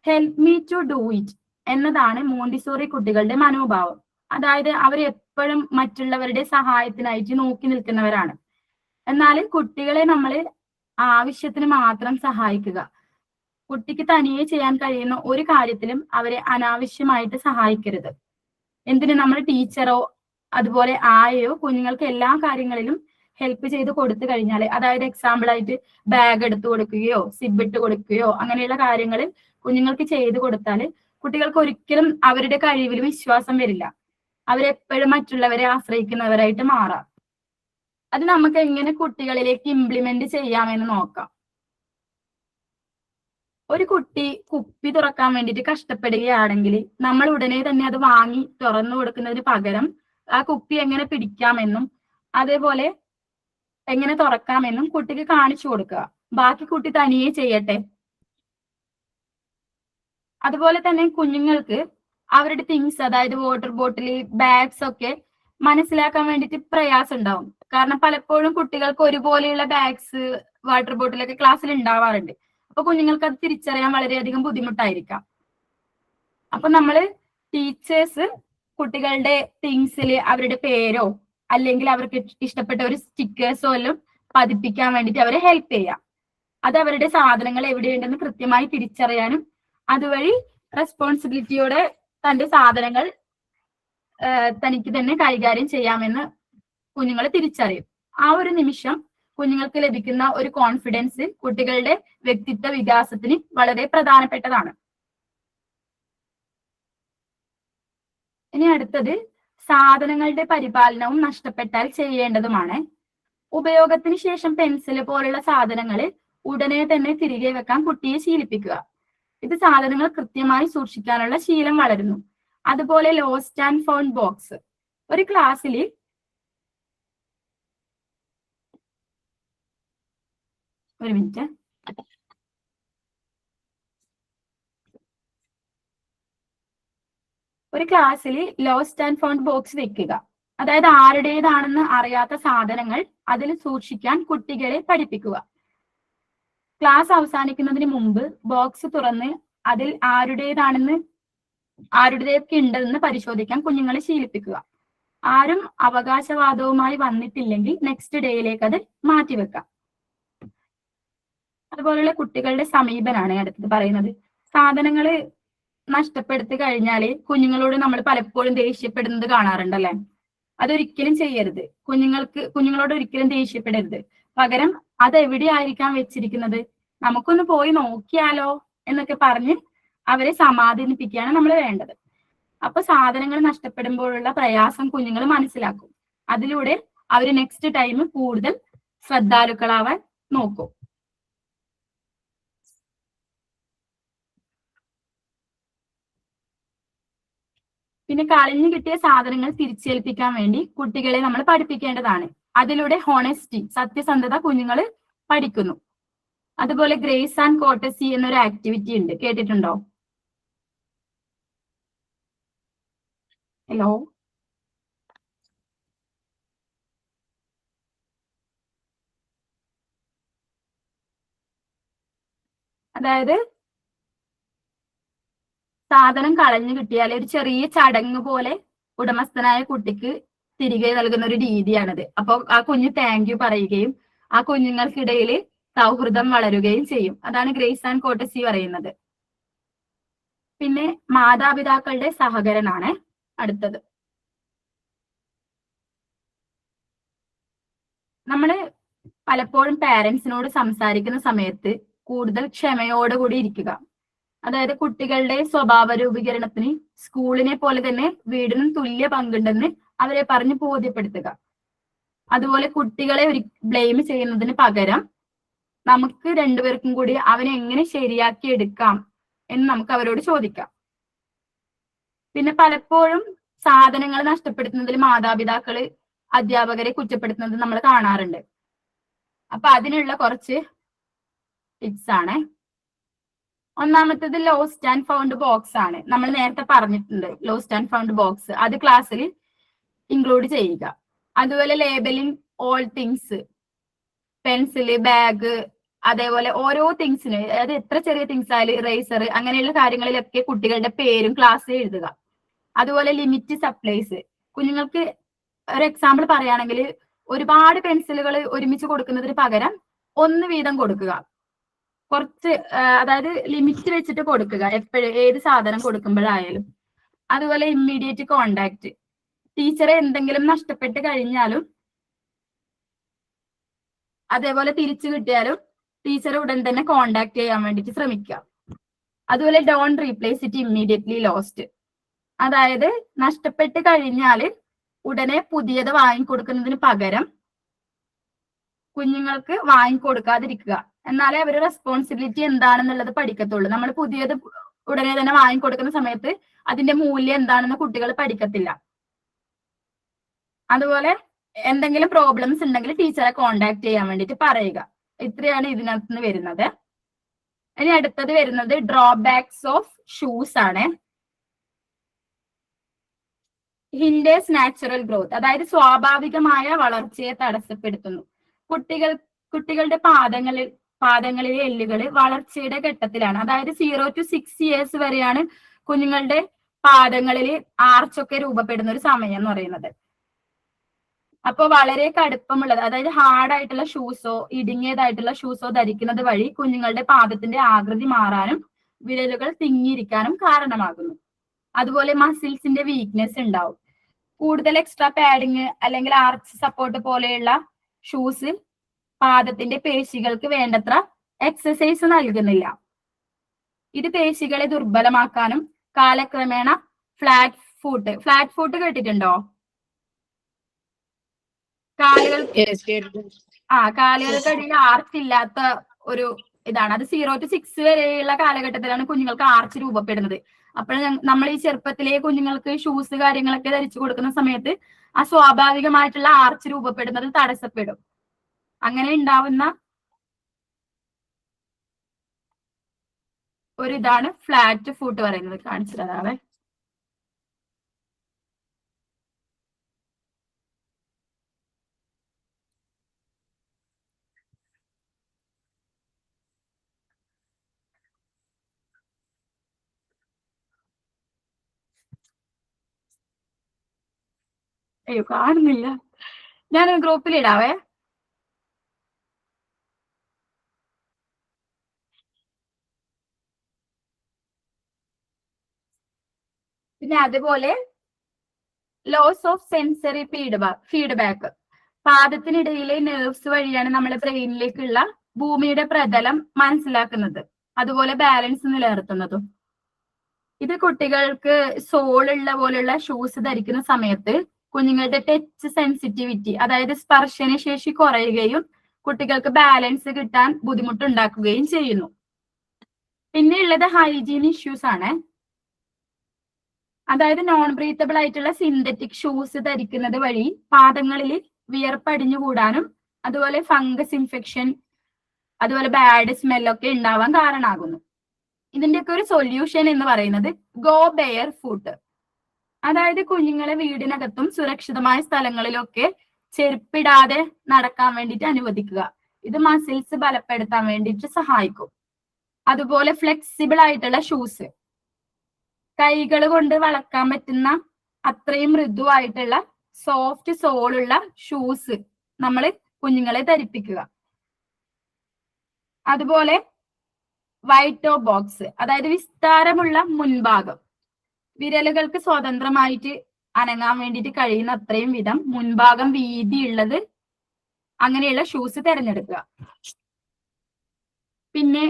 Help me to do it എന്നതാണ് മോണ്ടിസോറി കുട്ടികളുടെ മനോഭാവം. അതായത് അവർ എപ്പോഴും മറ്റുള്ളവരുടെ സഹായത്തിനായിട്ട് നോക്കി നിൽക്കുന്നവരാണ്. എന്നാൽ കുട്ടികളെ നമ്മൾ ആവശ്യത്തിന് മാത്രം സഹായിക്കുക. കുട്ടിക്ക് തനിയെ ചെയ്യാൻ കഴിയുന്ന ഒരു കാര്യത്തിലും അവരെ അനാവശ്യമായിട്ട് സഹായിക്കരുത്. എന്തിന് നമ്മൾ ടീച്ചറോ അതുപോലെ ആയോ കുഞ്ഞുങ്ങൾക്ക് എല്ലാ കാര്യങ്ങളിലും ഹെൽപ്പ് ചെയ്ത് കൊടുത്തു കഴിഞ്ഞാൽ, അതായത് എക്സാമ്പിൾ ആയിട്ട് ബാഗ് എടുത്തു കൊടുക്കുകയോ സിബ് ഇട്ട് കൊടുക്കുകയോ അങ്ങനെയുള്ള കാര്യങ്ങൾ കുഞ്ഞുങ്ങൾക്ക് ചെയ്തു കൊടുത്താൽ കുട്ടികൾക്ക് ഒരിക്കലും അവരുടെ കഴിവിൽ വിശ്വാസം വരില്ല. അവരെപ്പോഴും മറ്റുള്ളവരെ ആശ്രയിക്കുന്നവരായിട്ട് മാറാം. അത് നമുക്ക് എങ്ങനെ കുട്ടികളിലേക്ക് ഇംപ്ലിമെന്റ് ചെയ്യാമെന്ന് നോക്കാം. ഒരു കുട്ടി കുപ്പി തുറക്കാൻ വേണ്ടിയിട്ട് കഷ്ടപ്പെടുകയാണെങ്കിൽ നമ്മൾ ഉടനെ തന്നെ അത് വാങ്ങി തുറന്നു കൊടുക്കുന്നതിന് പകരം ആ കുപ്പി എങ്ങനെ പിടിക്കാമെന്നും അതേപോലെ എങ്ങനെ തുറക്കാമെന്നും കുട്ടിക്ക് കാണിച്ചു കൊടുക്കുക. ബാക്കി കുട്ടി തനിയെ ചെയ്യട്ടെ. അതുപോലെ തന്നെ കുഞ്ഞുങ്ങൾക്ക് അവരുടെ തിങ്സ്, അതായത് വാട്ടർ ബോട്ടിൽ, ബാഗ്സ് ഒക്കെ മനസ്സിലാക്കാൻ വേണ്ടിയിട്ട് പ്രയാസം ഉണ്ടാവും. കാരണം പലപ്പോഴും കുട്ടികൾക്ക് ഒരുപോലെയുള്ള ബാഗ്സ്, വാട്ടർ ബോട്ടിലൊക്കെ ക്ലാസ്സിൽ ഉണ്ടാവാറുണ്ട്. അപ്പൊ കുഞ്ഞുങ്ങൾക്ക് അത് തിരിച്ചറിയാൻ വളരെയധികം ബുദ്ധിമുട്ടായിരിക്കാം. അപ്പൊ നമ്മള് ടീച്ചേഴ്സ് കുട്ടികളുടെ തിങ്സിൽ അവരുടെ പേരോ അല്ലെങ്കിൽ അവർക്ക് ഇഷ്ടപ്പെട്ട ഒരു സ്റ്റിക്കേഴ്സോ എല്ലാം പതിപ്പിക്കാൻ വേണ്ടിയിട്ട് അവരെ ഹെൽപ്പ് ചെയ്യാം. അത് അവരുടെ സാധനങ്ങൾ എവിടെയുണ്ടെന്ന് കൃത്യമായി തിരിച്ചറിയാനും അതുവഴി റെസ്പോൺസിബിലിറ്റിയോടെ തന്റെ സാധനങ്ങൾ തനിക്ക് തന്നെ കൈകാര്യം ചെയ്യാമെന്ന് കുഞ്ഞുങ്ങൾ തിരിച്ചറിയും. ആ ഒരു നിമിഷം കുഞ്ഞുങ്ങൾക്ക് ലഭിക്കുന്ന ഒരു കോൺഫിഡൻസ് കുട്ടികളുടെ വ്യക്തിത്വ വികാസത്തിന് വളരെ പ്രധാനപ്പെട്ടതാണ്. ഇനി അടുത്തത് സാധനങ്ങളുടെ പരിപാലനവും നഷ്ടപ്പെട്ടാൽ ചെയ്യേണ്ടതുമാണ്. ഉപയോഗത്തിന് ശേഷം പെൻസിൽ പോലുള്ള സാധനങ്ങൾ ഉടനെ തന്നെ തിരികെ വെക്കാൻ കുട്ടിയെ ശീലിപ്പിക്കുക. ഇത് സാധനങ്ങൾ കൃത്യമായി സൂക്ഷിക്കാനുള്ള ശീലം വളരുന്നു. അതുപോലെ ലോസ്റ്റ് ആൻഡ് ഫൗണ്ട് ബോക്സ്. ഒരു ക്ലാസ്സിൽ ഒരു minute lost and found box വെക്കുക. അതായത് ആരുടേതാണെന്ന് അറിയാത്ത സാധനങ്ങൾ അതിൽ സൂക്ഷിക്കാൻ കുട്ടികളെ പഠിപ്പിക്കുക. ക്ലാസ് അവസാനിക്കുന്നതിന് മുമ്പ് ബോക്സ് തുറന്ന് അതിൽ ആരുടേതൊക്കെ ഉണ്ടെന്ന് പരിശോധിക്കാൻ കുഞ്ഞുങ്ങളെ ശീലിപ്പിക്കുക. ആരും അവകാശവാദവുമായി വന്നിട്ടില്ലെങ്കിൽ നെക്സ്റ്റ് ഡേയിലേക്ക് അത് മാറ്റിവെക്കാം. അതുപോലെയുള്ള കുട്ടികളുടെ സമീപനാണ് അടുത്തത് പറയുന്നത്. സാധനങ്ങൾ നഷ്ടപ്പെടുത്തി കഴിഞ്ഞാല് കുഞ്ഞുങ്ങളോട് നമ്മൾ പലപ്പോഴും ദേഷ്യപ്പെടുന്നത് കാണാറുണ്ടല്ലേ. അതൊരിക്കലും ചെയ്യരുത്. കുഞ്ഞുങ്ങളോട് ഒരിക്കലും ദേഷ്യപ്പെടരുത്. പകരം അത് എവിടെയായിരിക്കാം വെച്ചിരിക്കുന്നത്, നമുക്കൊന്ന് പോയി നോക്കിയാലോ എന്നൊക്കെ പറഞ്ഞ് അവരെ സമാധാനിപ്പിക്കുകയാണ് നമ്മൾ വേണ്ടത്. അപ്പൊ സാധനങ്ങൾ നഷ്ടപ്പെടുമ്പോഴുള്ള പ്രയാസം കുഞ്ഞുങ്ങൾ മനസ്സിലാക്കും. അതിലൂടെ അവർ നെക്സ്റ്റ് ടൈം കൂടുതൽ ശ്രദ്ധാലുക്കളാവാൻ നോക്കും. പിന്നെ കളഞ്ഞു കിട്ടിയ സാധനങ്ങൾ തിരിച്ചേൽപ്പിക്കാൻ വേണ്ടി കുട്ടികളെ നമ്മൾ പഠിപ്പിക്കേണ്ടതാണ്. അതിലൂടെ ഹോണസ്റ്റി, സത്യസന്ധത കുഞ്ഞുങ്ങൾ പഠിക്കുന്നു. അതുപോലെ ഗ്രേസ് ആൻഡ് കോർട്ടസി എന്നൊരു ആക്ടിവിറ്റി ഉണ്ട്, കേട്ടിട്ടുണ്ടോ? ഹലോ, അതായത് സാധനം കളഞ്ഞു കിട്ടിയാൽ ഒരു ചെറിയ ചടങ്ങ് പോലെ ഉടമസ്ഥനായ കുട്ടിക്ക് തിരികെ നൽകുന്ന ഒരു രീതിയാണത്. അപ്പൊ ആ കുഞ്ഞ് താങ്ക് യു പറയുകയും ആ കുഞ്ഞുങ്ങൾക്കിടയിൽ സൗഹൃദം വളരുകയും ചെയ്യും. അതാണ് ഗ്രേസ് ആൻഡ് കോർട്ടസി പറയുന്നത്. പിന്നെ മാതാപിതാക്കളുടെ സഹകരണമാണ് അടുത്തത്. നമ്മള് പലപ്പോഴും പാരന്റ്സിനോട് സംസാരിക്കുന്ന സമയത്ത് കൂടുതൽ ക്ഷമയോടുകൂടി ഇരിക്കുക. അതായത് കുട്ടികളുടെ സ്വഭാവ രൂപീകരണത്തിന് സ്കൂളിനെ പോലെ തന്നെ വീടിനും തുല്യ പങ്കുണ്ടെന്ന് അവരെ പറഞ്ഞ് ബോധ്യപ്പെടുത്തുക. അതുപോലെ കുട്ടികളെ ബ്ലെയിം ചെയ്യുന്നതിന് പകരം നമുക്ക് രണ്ടുപേർക്കും കൂടി അവനെ എങ്ങനെ ശരിയാക്കി എടുക്കാം എന്ന് നമുക്ക് അവരോട് ചോദിക്കാം. പിന്നെ പലപ്പോഴും സാധനങ്ങൾ നഷ്ടപ്പെടുത്തുന്നതിൽ മാതാപിതാക്കള് അധ്യാപകരെ കുറ്റപ്പെടുത്തുന്നത് നമ്മൾ കാണാറുണ്ട്. അപ്പൊ അതിനുള്ള കുറച്ച് ടിപ്സ് ആണ്. ഒന്നാമത്തേത് ലോസ്റ്റ് ആൻഡ് ഫൗണ്ട് ബോക്സ് ആണ്. നമ്മൾ നേരത്തെ പറഞ്ഞിട്ടുണ്ട് ലോസ്റ്റ് ആൻഡ് ഫൗണ്ട് ബോക്സ്, അത് ക്ലാസ്സിൽ ഇൻക്ലൂഡ് ചെയ്യുക. അതുപോലെ labelling all things, pencil, bag, അതേപോലെ ഓരോ തിങ്സിന്, അതായത് എത്ര ചെറിയ തിങ്സ് ആയാലും ഇറേസർ, അങ്ങനെയുള്ള കാര്യങ്ങളിലൊക്കെ കുട്ടികളുടെ പേരും ക്ലാസ്സിൽ എഴുതുക. അതുപോലെ ലിമിറ്റ് സപ്ലൈസ്, കുഞ്ഞുങ്ങൾക്ക് ഒരു എക്സാമ്പിൾ പറയുകയാണെങ്കിൽ ഒരുപാട് പെൻസിലുകൾ ഒരുമിച്ച് കൊടുക്കുന്നതിന് പകരം ഒന്ന് വീതം കൊടുക്കുക. കുറച്ച് അതായത് ലിമിറ്റ് വെച്ചിട്ട് കൊടുക്കുക എപ്പോഴും, ഏത് സാധനം കൊടുക്കുമ്പോഴായാലും. അതുപോലെ ഇമ്മീഡിയറ്റ് കോണ്ടാക്ട്, ടീച്ചറെ എന്തെങ്കിലും നഷ്ടപ്പെട്ട് കഴിഞ്ഞാലും അതേപോലെ തിരിച്ചു കിട്ടിയാലും ടീച്ചറെ ഉടൻ തന്നെ കോണ്ടാക്ട് ചെയ്യാൻ വേണ്ടിയിട്ട് ശ്രമിക്കുക. അതുപോലെ don't replace it immediately lost, അതായത് നഷ്ടപ്പെട്ട് കഴിഞ്ഞാൽ ഉടനെ പുതിയത് വാങ്ങിക്കൊടുക്കുന്നതിന് പകരം കുഞ്ഞുങ്ങൾക്ക് വാങ്ങിക്കൊടുക്കാതിരിക്കുക. എന്നാലേ അവരുടെ റെസ്പോൺസിബിലിറ്റി എന്താണെന്നുള്ളത് പഠിക്കത്തുള്ളൂ. നമ്മൾ പുതിയത് ഉടനെ തന്നെ വാങ്ങിക്കൊടുക്കുന്ന സമയത്ത് അതിന്റെ മൂല്യം എന്താണെന്ന് കുട്ടികൾ പഠിക്കത്തില്ല. അതുപോലെ എന്തെങ്കിലും പ്രോബ്ലംസ് ഉണ്ടെങ്കിൽ ടീച്ചറെ കോണ്ടാക്ട് ചെയ്യാൻ വേണ്ടിയിട്ട് പറയുക. ഇത്രയാണ് ഇതിനകത്ത് നിന്ന് വരുന്നത്. ഇനി അടുത്തത് വരുന്നത് ഡ്രോബാക്സ് ഓഫ് ഷൂസ് ആണ്. ഹിൻഡേഴ്സ് നാച്ചുറൽ ഗ്രോത്ത്, അതായത് സ്വാഭാവികമായ വളർച്ചയെ തടസ്സപ്പെടുത്തുന്നു. കുട്ടികളുടെ പാദങ്ങളിലെ എല്ലുകൾ വളർച്ചയുടെ ഘട്ടത്തിലാണ്. അതായത് 0 to 6 years വരെയാണ് കുഞ്ഞുങ്ങളുടെ പാദങ്ങളിൽ ആർച്ചൊക്കെ രൂപപ്പെടുന്ന ഒരു സമയം എന്ന് പറയുന്നത്. അപ്പൊ വളരെ കടുപ്പമുള്ളത്, അതായത് ഹാർഡായിട്ടുള്ള ഷൂസോ ഇടുങ്ങിയതായിട്ടുള്ള ഷൂസോ ധരിക്കുന്നത് വഴി കുഞ്ഞുങ്ങളുടെ പാദത്തിന്റെ ആകൃതി മാറാനും വിരലുകൾ തിങ്ങിയിരിക്കാനും കാരണമാകുന്നു. അതുപോലെ മസിൽസിന്റെ വീക്ക്നെസ് ഉണ്ടാവും. കൂടുതൽ എക്സ്ട്രാ പാഡിങ് അല്ലെങ്കിൽ ആർച്ച് സപ്പോർട്ട് പോലെയുള്ള ഷൂസ് പാദത്തിന്റെ പേശികൾക്ക് വേണ്ടത്ര എക്സസൈസ് നൽകുന്നില്ല. ഇത് പേശികളെ ദുർബലമാക്കാനും കാലക്രമേണ ഫ്ലാറ്റ് ഫൂട്ട് കേട്ടിട്ടുണ്ടോ? കാലുകൾക്കടിയിൽ ആർച്ച് ഇല്ലാത്ത ഒരു ഇതാണ്. അത് 0 to 6 വരെയുള്ള കാലഘട്ടത്തിലാണ് കുഞ്ഞുങ്ങൾക്ക് ആർച്ച് രൂപപ്പെടുന്നത്. അപ്പോൾ നമ്മൾ ഈ ചെറുപ്പത്തിലെ കുഞ്ഞുങ്ങൾക്ക് ഷൂസ് കാര്യങ്ങളൊക്കെ ധരിച്ചു കൊടുക്കുന്ന സമയത്ത് ആ സ്വാഭാവികമായിട്ടുള്ള ആർച്ച് രൂപപ്പെടുന്നത് തടസ്സപ്പെടും. അങ്ങനെ ഉണ്ടാവുന്ന ഒരിതാണ് ഫ്ലാറ്റ് ഫൂട്ട് പറയുന്നത്. കാണിച്ചു തരാവേ. അയ്യോ കാണുന്നില്ല, ഞാൻ ഗ്രൂപ്പിൽ ഇടാവേ. പിന്നെ അതുപോലെ ലോസ് ഓഫ് സെൻസറി ഫീഡ്ബാക്ക്, പാദത്തിനിടയിലെ നെർവ്സ് വഴിയാണ് നമ്മുടെ ബ്രെയിനിലേക്കുള്ള ഭൂമിയുടെ പ്രതലം മനസ്സിലാക്കുന്നത്, അതുപോലെ ബാലൻസ് നിലനിർത്തുന്നതും. ഇത് കുട്ടികൾക്ക് സോളുള്ള പോലുള്ള ഷൂസ് ധരിക്കുന്ന സമയത്ത് കുഞ്ഞുങ്ങളുടെ ടച്ച് സെൻസിറ്റിവിറ്റി, അതായത് സ്പർശന ശേഷി കുറയുകയും കുട്ടികൾക്ക് ബാലൻസ് കിട്ടാൻ ബുദ്ധിമുട്ടുണ്ടാക്കുകയും ചെയ്യുന്നു. പിന്നെ ഉള്ളത് ഹൈജീൻ ഇഷ്യൂസ് ആണ്. അതായത് നോൺ ബ്രീത്തബിൾ ആയിട്ടുള്ള സിന്തറ്റിക് ഷൂസ് ധരിക്കുന്നത് വഴി പാദങ്ങളിൽ വിയർപ്പടിഞ്ഞുകൂടാനും അതുപോലെ ഫംഗസ് ഇൻഫെക്ഷൻ, അതുപോലെ ബാഡ് സ്മെല്ലൊക്കെ ഉണ്ടാവാൻ കാരണമാകുന്നു. ഇതിന്റെയൊക്കെ ഒരു സൊല്യൂഷൻ എന്ന് പറയുന്നത് ഗോ ബെയർ ഫൂട്ട്, അതായത് കുഞ്ഞുങ്ങളെ വീടിനകത്തും സുരക്ഷിതമായ സ്ഥലങ്ങളിലൊക്കെ ചെരുപ്പിടാതെ നടക്കാൻ വേണ്ടിയിട്ട് അനുവദിക്കുക. ഇത് മസിൽസ് ബലപ്പെടുത്താൻ വേണ്ടിയിട്ട് സഹായിക്കും. അതുപോലെ ഫ്ലെക്സിബിൾ ആയിട്ടുള്ള ഷൂസ്, കൈകൾ കൊണ്ട് വളക്കാൻ പറ്റുന്ന അത്രയും മൃദുവായിട്ടുള്ള സോഫ്റ്റ് സോളുള്ള ഷൂസ് നമ്മൾ കുഞ്ഞുങ്ങളെ ധരിപ്പിക്കുക. അതുപോലെ വൈറ്റ് ടോപ്പ് ബോക്സ്, അതായത് വിസ്താരമുള്ള മുൻഭാഗം, വിരലുകൾക്ക് സ്വതന്ത്രമായിട്ട് അനങ്ങാൻ വേണ്ടിയിട്ട് കഴിയുന്ന അത്രയും വിധം മുൻഭാഗം വീതിയുള്ളത്, അങ്ങനെയുള്ള ഷൂസ് തിരഞ്ഞെടുക്കുക. പിന്നെ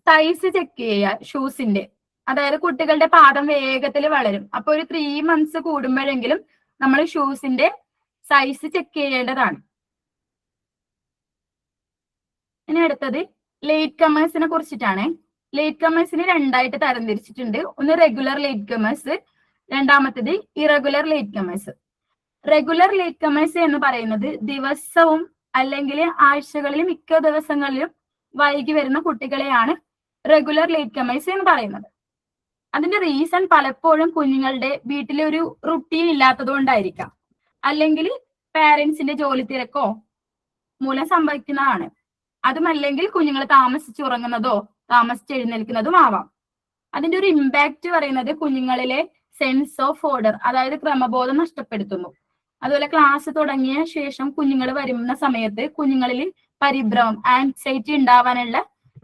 സൈസ് ചെക്ക് ചെയ്യുക ഷൂസിന്റെ, അതായത് കുട്ടികളുടെ പാദം വേഗത്തിൽ വളരും. അപ്പൊ ഒരു 3 months കൂടുമ്പോഴെങ്കിലും നമ്മൾ ഷൂസിന്റെ സൈസ് ചെക്ക് ചെയ്യേണ്ടതാണ്. ഇനി അടുത്തത് ലേറ്റ് കമേഴ്സിനെ കുറിച്ചിട്ടാണ്. ലേറ്റ് കമേഴ്സിന് 2 ആയിട്ട് തരംതിരിച്ചിട്ടുണ്ട്. ഒന്ന് റെഗുലർ ലേറ്റ് കമേഴ്സ്, രണ്ടാമത്തേത് irregular late comers. Regular late comers എന്ന് പറയുന്നത് ദിവസവും അല്ലെങ്കിൽ ആഴ്ചകളിൽ മിക്ക ദിവസങ്ങളിലും വൈകി വരുന്ന കുട്ടികളെയാണ് റെഗുലർ ലേറ്റ് കമേഴ്സ് എന്ന് പറയുന്നത്. അതിന്റെ റീസൺ പലപ്പോഴും കുഞ്ഞുങ്ങളുടെ വീട്ടിലെ ഒരു റുട്ടീൻ ഇല്ലാത്തത് കൊണ്ടായിരിക്കാം, അല്ലെങ്കിൽ പാരന്റ്സിന്റെ ജോലി തിരക്കോ മൂലം സംഭവിക്കുന്നതാണ്. അതുമല്ലെങ്കിൽ കുഞ്ഞുങ്ങൾ താമസിച്ചുറങ്ങുന്നതോ താമസിച്ചെഴുന്നേൽക്കുന്നതും ആവാം. അതിന്റെ ഒരു ഇമ്പാക്റ്റ് പറയുന്നത് കുഞ്ഞുങ്ങളിലെ സെൻസ് ഓഫ് ഓർഡർ, അതായത് ക്രമബോധം നഷ്ടപ്പെടുത്തുന്നു. അതുപോലെ ക്ലാസ് തുടങ്ങിയ ശേഷം കുഞ്ഞുങ്ങൾ വരുന്ന സമയത്ത് കുഞ്ഞുങ്ങളിൽ പരിഭ്രമം, ആൻസൈറ്റി ഉണ്ടാവാനുള്ള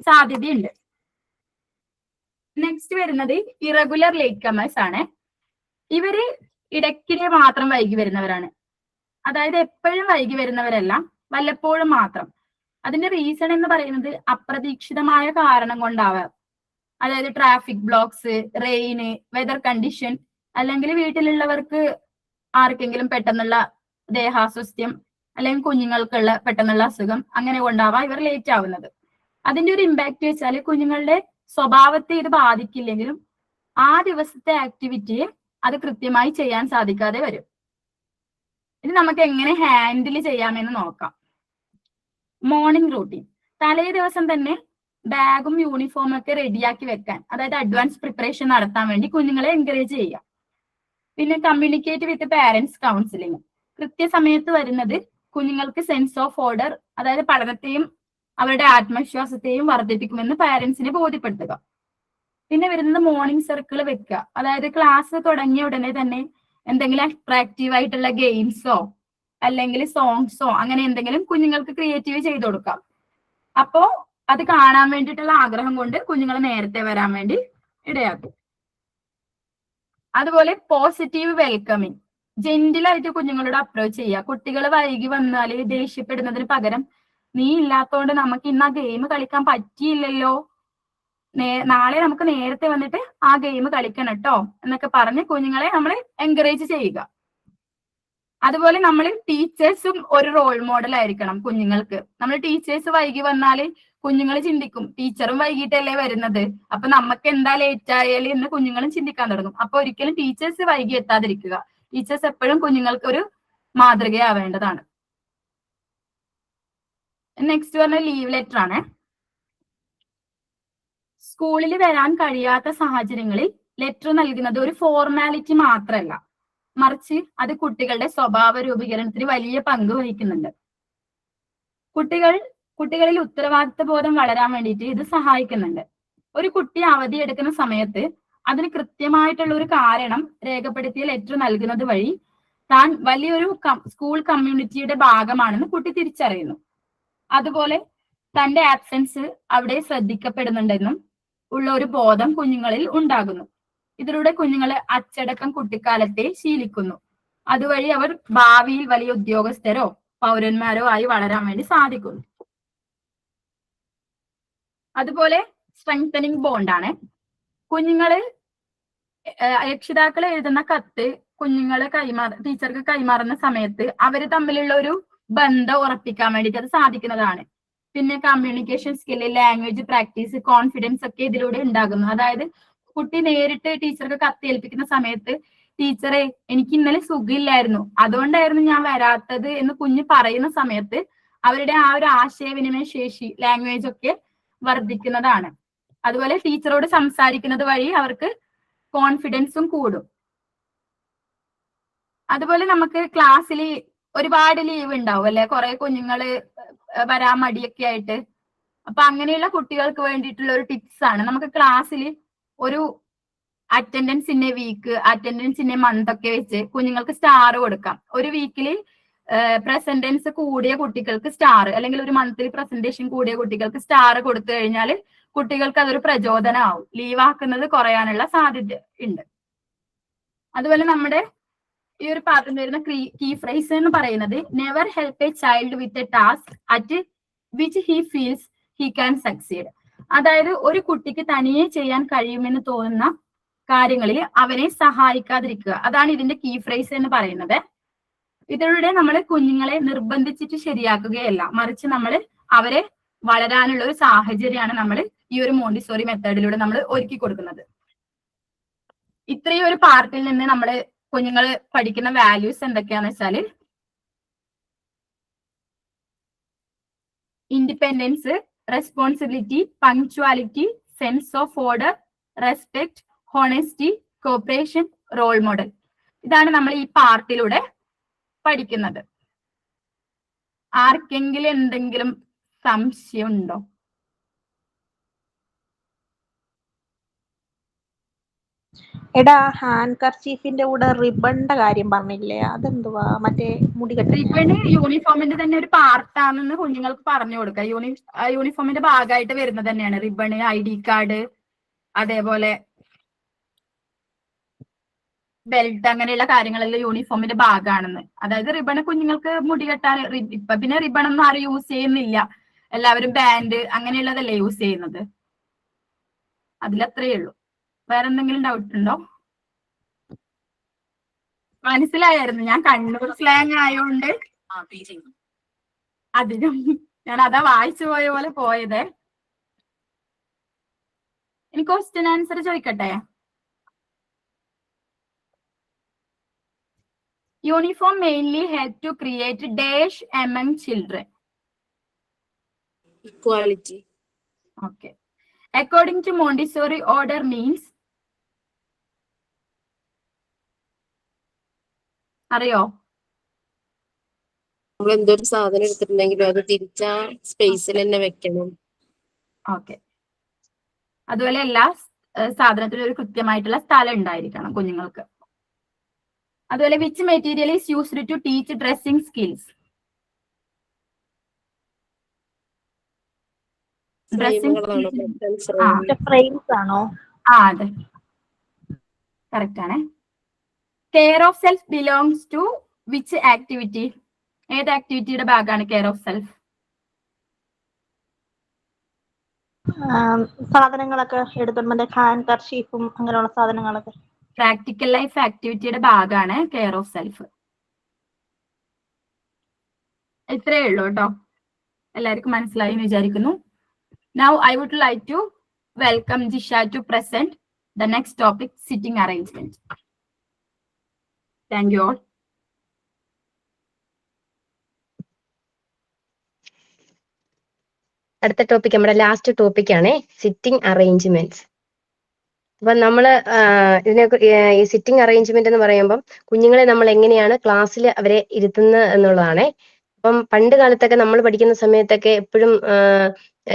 സാധ്യതയുണ്ട്. നെക്സ്റ്റ് വരുന്നത് ഇറഗുലർ ലേറ്റ് കമേഴ്സ് ആണ്. ഇവര് ഇടയ്ക്കിടെ മാത്രം വൈകി വരുന്നവരാണ്. അതായത് എപ്പോഴും വൈകി വരുന്നവരല്ല, വല്ലപ്പോഴും മാത്രം. അതിന്റെ റീസൺ എന്ന് പറയുന്നത് അപ്രതീക്ഷിതമായ കാരണം കൊണ്ടാവാം. അതായത് traffic blocks, rain, weather condition, അല്ലെങ്കിൽ വീട്ടിലുള്ളവർക്ക് ആർക്കെങ്കിലും പെട്ടെന്നുള്ള ദേഹാസ്വസ്ഥ്യം, അല്ലെങ്കിൽ കുഞ്ഞുങ്ങൾക്കുള്ള പെട്ടെന്നുള്ള അസുഖം, അങ്ങനെ കൊണ്ടാവാം ഇവർ ലേറ്റ് ആവുന്നത്. അതിന്റെ ഒരു ഇമ്പാക്ട് വെച്ചാൽ കുഞ്ഞുങ്ങളുടെ സ്വഭാവത്തെ ഇത് ബാധിക്കില്ലെങ്കിലും ആ ദിവസത്തെ ആക്ടിവിറ്റിയെ അത് കൃത്യമായി ചെയ്യാൻ സാധിക്കാതെ വരും. ഇത് നമുക്ക് എങ്ങനെ ഹാൻഡിൽ ചെയ്യാമെന്ന് നോക്കാം. Morning routine. തലേ ദിവസം തന്നെ ബാഗും യൂണിഫോമും ഒക്കെ റെഡിയാക്കി വെക്കാൻ, അതായത് അഡ്വാൻസ് പ്രിപ്പറേഷൻ നടത്താൻ വേണ്ടി കുഞ്ഞുങ്ങളെ എൻകറേജ് ചെയ്യാം. പിന്നെ കമ്മ്യൂണിക്കേറ്റ് വിത്ത് പാരന്റ്സ് കൗൺസിലിംഗ്. കൃത്യസമയത്ത് വരുന്നത് കുഞ്ഞുങ്ങൾക്ക് സെൻസ് ഓഫ് ഓർഡർ, അതായത് പഠനത്തെയും അവരുടെ ആത്മവിശ്വാസത്തെയും വർദ്ധിപ്പിക്കുമെന്ന് പാരന്റ്സിനെ ബോധ്യപ്പെടുത്തുക. പിന്നെ വരുന്നത് മോർണിംഗ് സർക്കിൾ വെക്കുക. അതായത് ക്ലാസ് തുടങ്ങിയ ഉടനെ തന്നെ എന്തെങ്കിലും അട്രാക്റ്റീവ് ആയിട്ടുള്ള ഗെയിംസോ അല്ലെങ്കിൽ സോങ്സോ അങ്ങനെ എന്തെങ്കിലും കുഞ്ഞുങ്ങൾക്ക് ക്രിയേറ്റീവ് ചെയ്ത് കൊടുക്കാം. അപ്പോ അത് കാണാൻ വേണ്ടിയിട്ടുള്ള ആഗ്രഹം കൊണ്ട് കുഞ്ഞുങ്ങൾ നേരത്തെ വരാൻ വേണ്ടി ഇടയാക്കും. അതുപോലെ പോസിറ്റീവ് വെൽക്കമിങ്. ജെന്റിലായിട്ട് കുഞ്ഞുങ്ങളോട് അപ്രോച്ച് ചെയ്യുക. കുട്ടികൾ വൈകി വന്നാൽ ദേഷ്യപ്പെടുന്നതിന് പകരം നീ ഇല്ലാത്തതുകൊണ്ട് നമുക്ക് ഇന്ന് ആ ഗെയിം കളിക്കാൻ പറ്റിയില്ലല്ലോ, നാളെ നമുക്ക് നേരത്തെ വന്നിട്ട് ആ ഗെയിം കളിക്കണം കേട്ടോ എന്നൊക്കെ പറഞ്ഞ് കുഞ്ഞുങ്ങളെ നമ്മൾ എൻകറേജ് ചെയ്യുക. അതുപോലെ നമ്മൾ ടീച്ചേഴ്സും ഒരു റോൾ മോഡൽ ആയിരിക്കണം കുഞ്ഞുങ്ങൾക്ക്. നമ്മൾ ടീച്ചേഴ്സ് വൈകി വന്നാൽ കുഞ്ഞുങ്ങൾ ചിന്തിക്കും, ടീച്ചറും വൈകിട്ടല്ലേ വരുന്നത്, അപ്പൊ നമുക്ക് എന്താ ലേറ്റ് ആയാലും എന്ന് കുഞ്ഞുങ്ങളും ചിന്തിക്കാൻ തുടങ്ങും. അപ്പൊ ഒരിക്കലും ടീച്ചേഴ്സ് വൈകി എത്താതിരിക്കുക. ടീച്ചേഴ്സ് എപ്പോഴും കുഞ്ഞുങ്ങൾക്ക് ഒരു മാതൃകയാവേണ്ടതാണ്. നെക്സ്റ്റ് പറഞ്ഞ ലീവ് ലെറ്റർ ആണ്. സ്കൂളിൽ വരാൻ കഴിയാത്ത സാഹചര്യങ്ങളിൽ ലെറ്റർ നൽകുന്നത് ഒരു ഫോർമാലിറ്റി മാത്രമല്ല, മറിച്ച് അത് കുട്ടികളുടെ സ്വഭാവ രൂപീകരണത്തിന് വലിയ പങ്ക് വഹിക്കുന്നുണ്ട്. കുട്ടികളിൽ ഉത്തരവാദിത്ത ബോധം വളരാൻ വേണ്ടിയിട്ട് ഇത് സഹായിക്കുന്നുണ്ട്. ഒരു കുട്ടി അവധി എടുക്കുന്ന സമയത്ത് അതിന് കൃത്യമായിട്ടുള്ള ഒരു കാരണം രേഖപ്പെടുത്തിയ ലെറ്റർ നൽകുന്നത് വഴി താൻ വലിയൊരു സ്കൂൾ കമ്മ്യൂണിറ്റിയുടെ ഭാഗമാണെന്ന് കുട്ടി തിരിച്ചറിയുന്നു. അതുപോലെ തന്റെ ആബ്സെൻസ് അവിടെ ശ്രദ്ധിക്കപ്പെടുന്നുണ്ടെന്നും ഉള്ള ഒരു ബോധം കുഞ്ഞുങ്ങളിൽ ഉണ്ടാകുന്നു. ഇതിലൂടെ കുഞ്ഞുങ്ങളെ അച്ചടക്കം കുട്ടിക്കാലത്തെ ശീലിക്കുന്നു. അതുവഴി അവർ ഭാവിയിൽ വലിയ ഉദ്യോഗസ്ഥരോ പൗരന്മാരോ ആയി വളരാൻ വേണ്ടി സാധിക്കുന്നു. അതുപോലെ സ്ട്രെങ്തനിങ് ബോണ്ടാണ്. രക്ഷിതാക്കൾ എഴുതുന്ന കത്ത് കുഞ്ഞുങ്ങളെ ടീച്ചർക്ക് കൈമാറുന്ന സമയത്ത് അവര് തമ്മിലുള്ള ഒരു ബന്ധം ഉറപ്പിക്കാൻ വേണ്ടിയിട്ട് അത് സാധിക്കുന്നതാണ്. പിന്നെ communication skill, language practice, confidence ഒക്കെ ഇതിലൂടെ ഉണ്ടാകുന്നു. അതായത് കുട്ടി നേരിട്ട് ടീച്ചർക്ക് കത്ത് ഏൽപ്പിക്കുന്ന സമയത്ത് ടീച്ചറെ എനിക്ക് ഇന്നലെ സുഖമില്ലായിരുന്നു, അതുകൊണ്ടായിരുന്നു ഞാൻ വരാത്തത് എന്ന് കുഞ്ഞ് പറയുന്ന സമയത്ത് അവരുടെ ആ ഒരു ആശയവിനിമയ ശേഷി, ലാംഗ്വേജ് ഒക്കെ വർദ്ധിക്കുന്നതാണ്. അതുപോലെ ടീച്ചറോട് സംസാരിക്കുന്നത് വഴി അവർക്ക് കോൺഫിഡൻസും കൂടും. അതുപോലെ നമുക്ക് ക്ലാസ്സിൽ ഒരുപാട് ലീവ് ഉണ്ടാവും അല്ലെ, കുറെ കുഞ്ഞുങ്ങള് വരാൻ മടിയൊക്കെ ആയിട്ട്. അപ്പൊ അങ്ങനെയുള്ള കുട്ടികൾക്ക് വേണ്ടിയിട്ടുള്ള ഒരു ടിപ്സ് ആണ്, നമുക്ക് ക്ലാസ്സിൽ ഒരു attendance in a week, attendance in a month ഒക്കെ വെച്ച് കുഞ്ഞുങ്ങൾക്ക് സ്റ്റാർ കൊടുക്കാം. ഒരു വീക്കിൽ പ്രസന്റൻസ് കൂടിയ കുട്ടികൾക്ക് സ്റ്റാർ, അല്ലെങ്കിൽ ഒരു മന്ത്ലി പ്രസന്റേഷൻ കൂടിയ കുട്ടികൾക്ക് സ്റ്റാർ കൊടുത്തു കഴിഞ്ഞാൽ കുട്ടികൾക്ക് അതൊരു പ്രചോദനമാവും, ലീവാക്കുന്നത് കുറയാനുള്ള സാധ്യത ഉണ്ട്. അതുപോലെ നമ്മുടെ ഈ ഒരു പാർട്ടിൽ വരുന്ന കീ ഫ്രേസ് എന്ന് പറയുന്നത് never help A Child with a task at which he feels he can succeed. അതായത് ഒരു കുട്ടിക്ക് തനിയെ ചെയ്യാൻ കഴിയുമെന്ന് തോന്നുന്ന കാര്യങ്ങളിൽ അവനെ സഹായിക്കാതിരിക്കുക. അതാണ് ഇതിന്റെ കീ ഫ്രേസ് എന്ന് പറയുന്നത്. ഇതിലൂടെ നമ്മൾ കുഞ്ഞുങ്ങളെ നിർബന്ധിച്ചിട്ട് ശരിയാക്കുകയല്ല, മറിച്ച് നമ്മൾ അവരെ വളരാനുള്ള ഒരു സാഹചര്യമാണ് നമ്മൾ ഈ ഒരു മോണ്ടിസോറി മെത്തേഡിലൂടെ നമ്മൾ ഒരുക്കി കൊടുക്കുന്നത്. ഇത്രയും ഒരു പാർട്ടിൽ നിന്ന് നമ്മൾ കുഞ്ഞുങ്ങൾ പഠിക്കുന്ന വാല്യൂസ് എന്തൊക്കെയാന്ന് വെച്ചാല് independence, responsibility, punctuality, sense of order, respect, honesty, cooperation, role model. ഇതാണ് നമ്മൾ ഈ പാർട്ടിലൂടെ പഠിക്കുന്നത്. ആർക്കെങ്കിലും എന്തെങ്കിലും സംശയം ഉണ്ടോ? എടാ, ഹാൻഡ് കർച്ചീഫിന്റെ കൂടെ റിബണിന്റെ കാര്യം പറഞ്ഞില്ലേ, അതെന്തുവാ? മറ്റേ മുടി കെട്ടി റിബണ് യൂണിഫോമിന്റെ തന്നെ ഒരു പാർട്ടാണെന്ന് കുഞ്ഞുങ്ങൾക്ക് പറഞ്ഞു കൊടുക്കുക. യൂണിഫോമിന്റെ ഭാഗമായിട്ട് വരുന്നത് തന്നെയാണ് റിബണ്, ID കാർഡ്, അതേപോലെ ബെൽറ്റ്, അങ്ങനെയുള്ള കാര്യങ്ങളെല്ലാം യൂണിഫോമിന്റെ ഭാഗമാണെന്ന്. അതായത് റിബണ് കുഞ്ഞുങ്ങൾക്ക് മുടി കെട്ടാൻ, ഇപ്പൊ പിന്നെ റിബണൊന്നും ആരും യൂസ് ചെയ്യുന്നില്ല, എല്ലാവരും ബാൻഡ് അങ്ങനെയുള്ളതല്ലേ യൂസ് ചെയ്യുന്നത്. അതിലത്രയേ ഉള്ളൂ. വേറെ എന്തെങ്കിലും ഡൗട്ട് ഉണ്ടോ? മനസ്സിലായിരുന്നു, ഞാൻ കണ്ണൂർ സ്ലാങ് ആയതുകൊണ്ട് അതിനും ഞാൻ അതാ വായിച്ചു പോയ പോലെ പോയത്. ഇനി ക്വസ്റ്റ്യൻ ആൻസർ ചോദിക്കട്ടെ. Uniform mainly help to create dash among children. Equality. Okay. According to Montessori order means, അറിയോ? നമ്മൾ എന്തൊരു സാധനം എടുത്തിട്ടുണ്ടെങ്കിലും അത് തിരിച്ചാ സ്പേസിൽ തന്നെ വെക്കണം. ഓക്കെ. അതുപോലെ എല്ലാ സാധനത്തിനും ഒരു കൃത്യമായിട്ടുള്ള സ്ഥലം ഉണ്ടായിരിക്കണം കുഞ്ഞുങ്ങൾക്ക്. അതുപോലെ which material is used to teach dressing skills? Frames ആണോ? അതെ, കറക്റ്റ് ആണ്. Care of self belongs to which activity? ഏത് ആക്ടിവിറ്റിയുടെ ഭാഗമാണ് കെയർ ഓഫ് സെൽഫ്? സാധനങ്ങളൊക്കെ എടുത്തോണ്ട് ഹാൻഡ് കർച്ചീഫും അങ്ങനെയുള്ള സാധനങ്ങളൊക്കെ പ്രാക്ടിക്കൽ ലൈഫ് ആക്ടിവിറ്റിയുടെ ഭാഗമാണ് കെയർ ഓഫ് സെൽഫ്. ഇത്രയേ ഉള്ളൂ കേട്ടോ. എല്ലാവർക്കും മനസ്സിലായി എന്ന് വിചാരിക്കുന്നു. Now I would like to welcome Jisha to present the next topic, sitting arrangement. Thank you all. അടുത്ത ടോപ്പിക് നമ്മുടെ ലാസ്റ്റ് ടോപ്പിക് ആണ് സിറ്റിംഗ് അറേഞ്ച്മെന്റ്സ്. അപ്പൊ നമ്മള് ഇതിനെ ഈ സിറ്റിംഗ് അറേഞ്ച്മെന്റ് എന്ന് പറയുമ്പം കുഞ്ഞുങ്ങളെ നമ്മൾ എങ്ങനെയാണ് ക്ലാസ്സിൽ അവരെ ഇരുത്തുന്നത് എന്നുള്ളതാണ്. അപ്പം പണ്ട് കാലത്തൊക്കെ നമ്മൾ പഠിക്കുന്ന സമയത്തൊക്കെ എപ്പോഴും